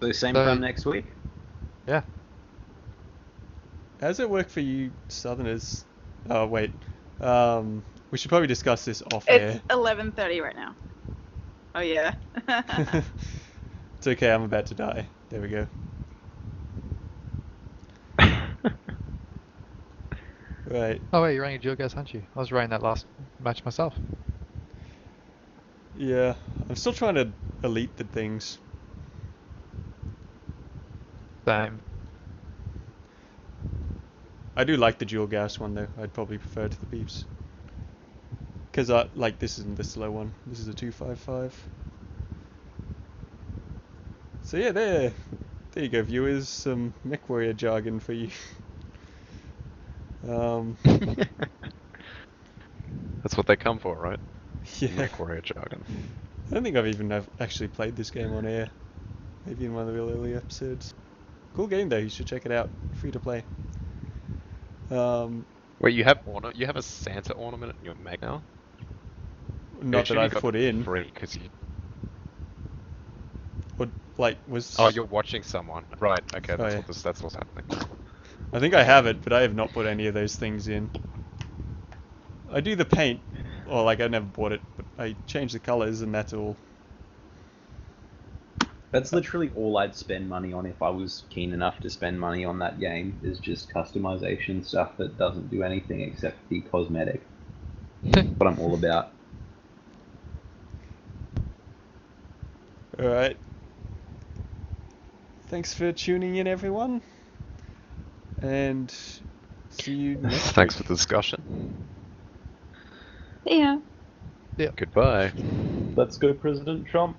So same So- time next week. Yeah. How does it work for you Southerners? Oh wait, we should probably discuss this off It's air. 11:30 right now. Oh yeah. It's okay, I'm about to die. There we go. Right. Oh wait, you're running a dual gas, aren't you? I was running that last match myself. Yeah, I'm still trying to elite the things. Same. I do like the dual gas one though. I'd probably prefer it to the beeps. Because like this isn't the slow one. This is a 255. So yeah, there you go, viewers. Some MechWarrior jargon for you. That's what they come for, right? Yeah. MechWarrior jargon. I don't think I've even actually played this game on air. Maybe in one of the real early episodes. Cool game though. You should check it out. Free to play. Wait, you have a Santa ornament in your mech now? Not that I've put in. Free, because you. Or like was. Oh, you're watching someone. Right. Okay. Oh, yeah. That's what's happening. I think I have it, but I have not put any of those things in. I do the paint, or like I never bought it, but I change the colors and that's all. That's literally all I'd spend money on if I was keen enough to spend money on that game, is just customization stuff that doesn't do anything except be cosmetic. What I'm all about. Alright. Thanks for tuning in, everyone. And see you next Thanks week. for the discussion. Yeah. Goodbye. Let's go, President Trump.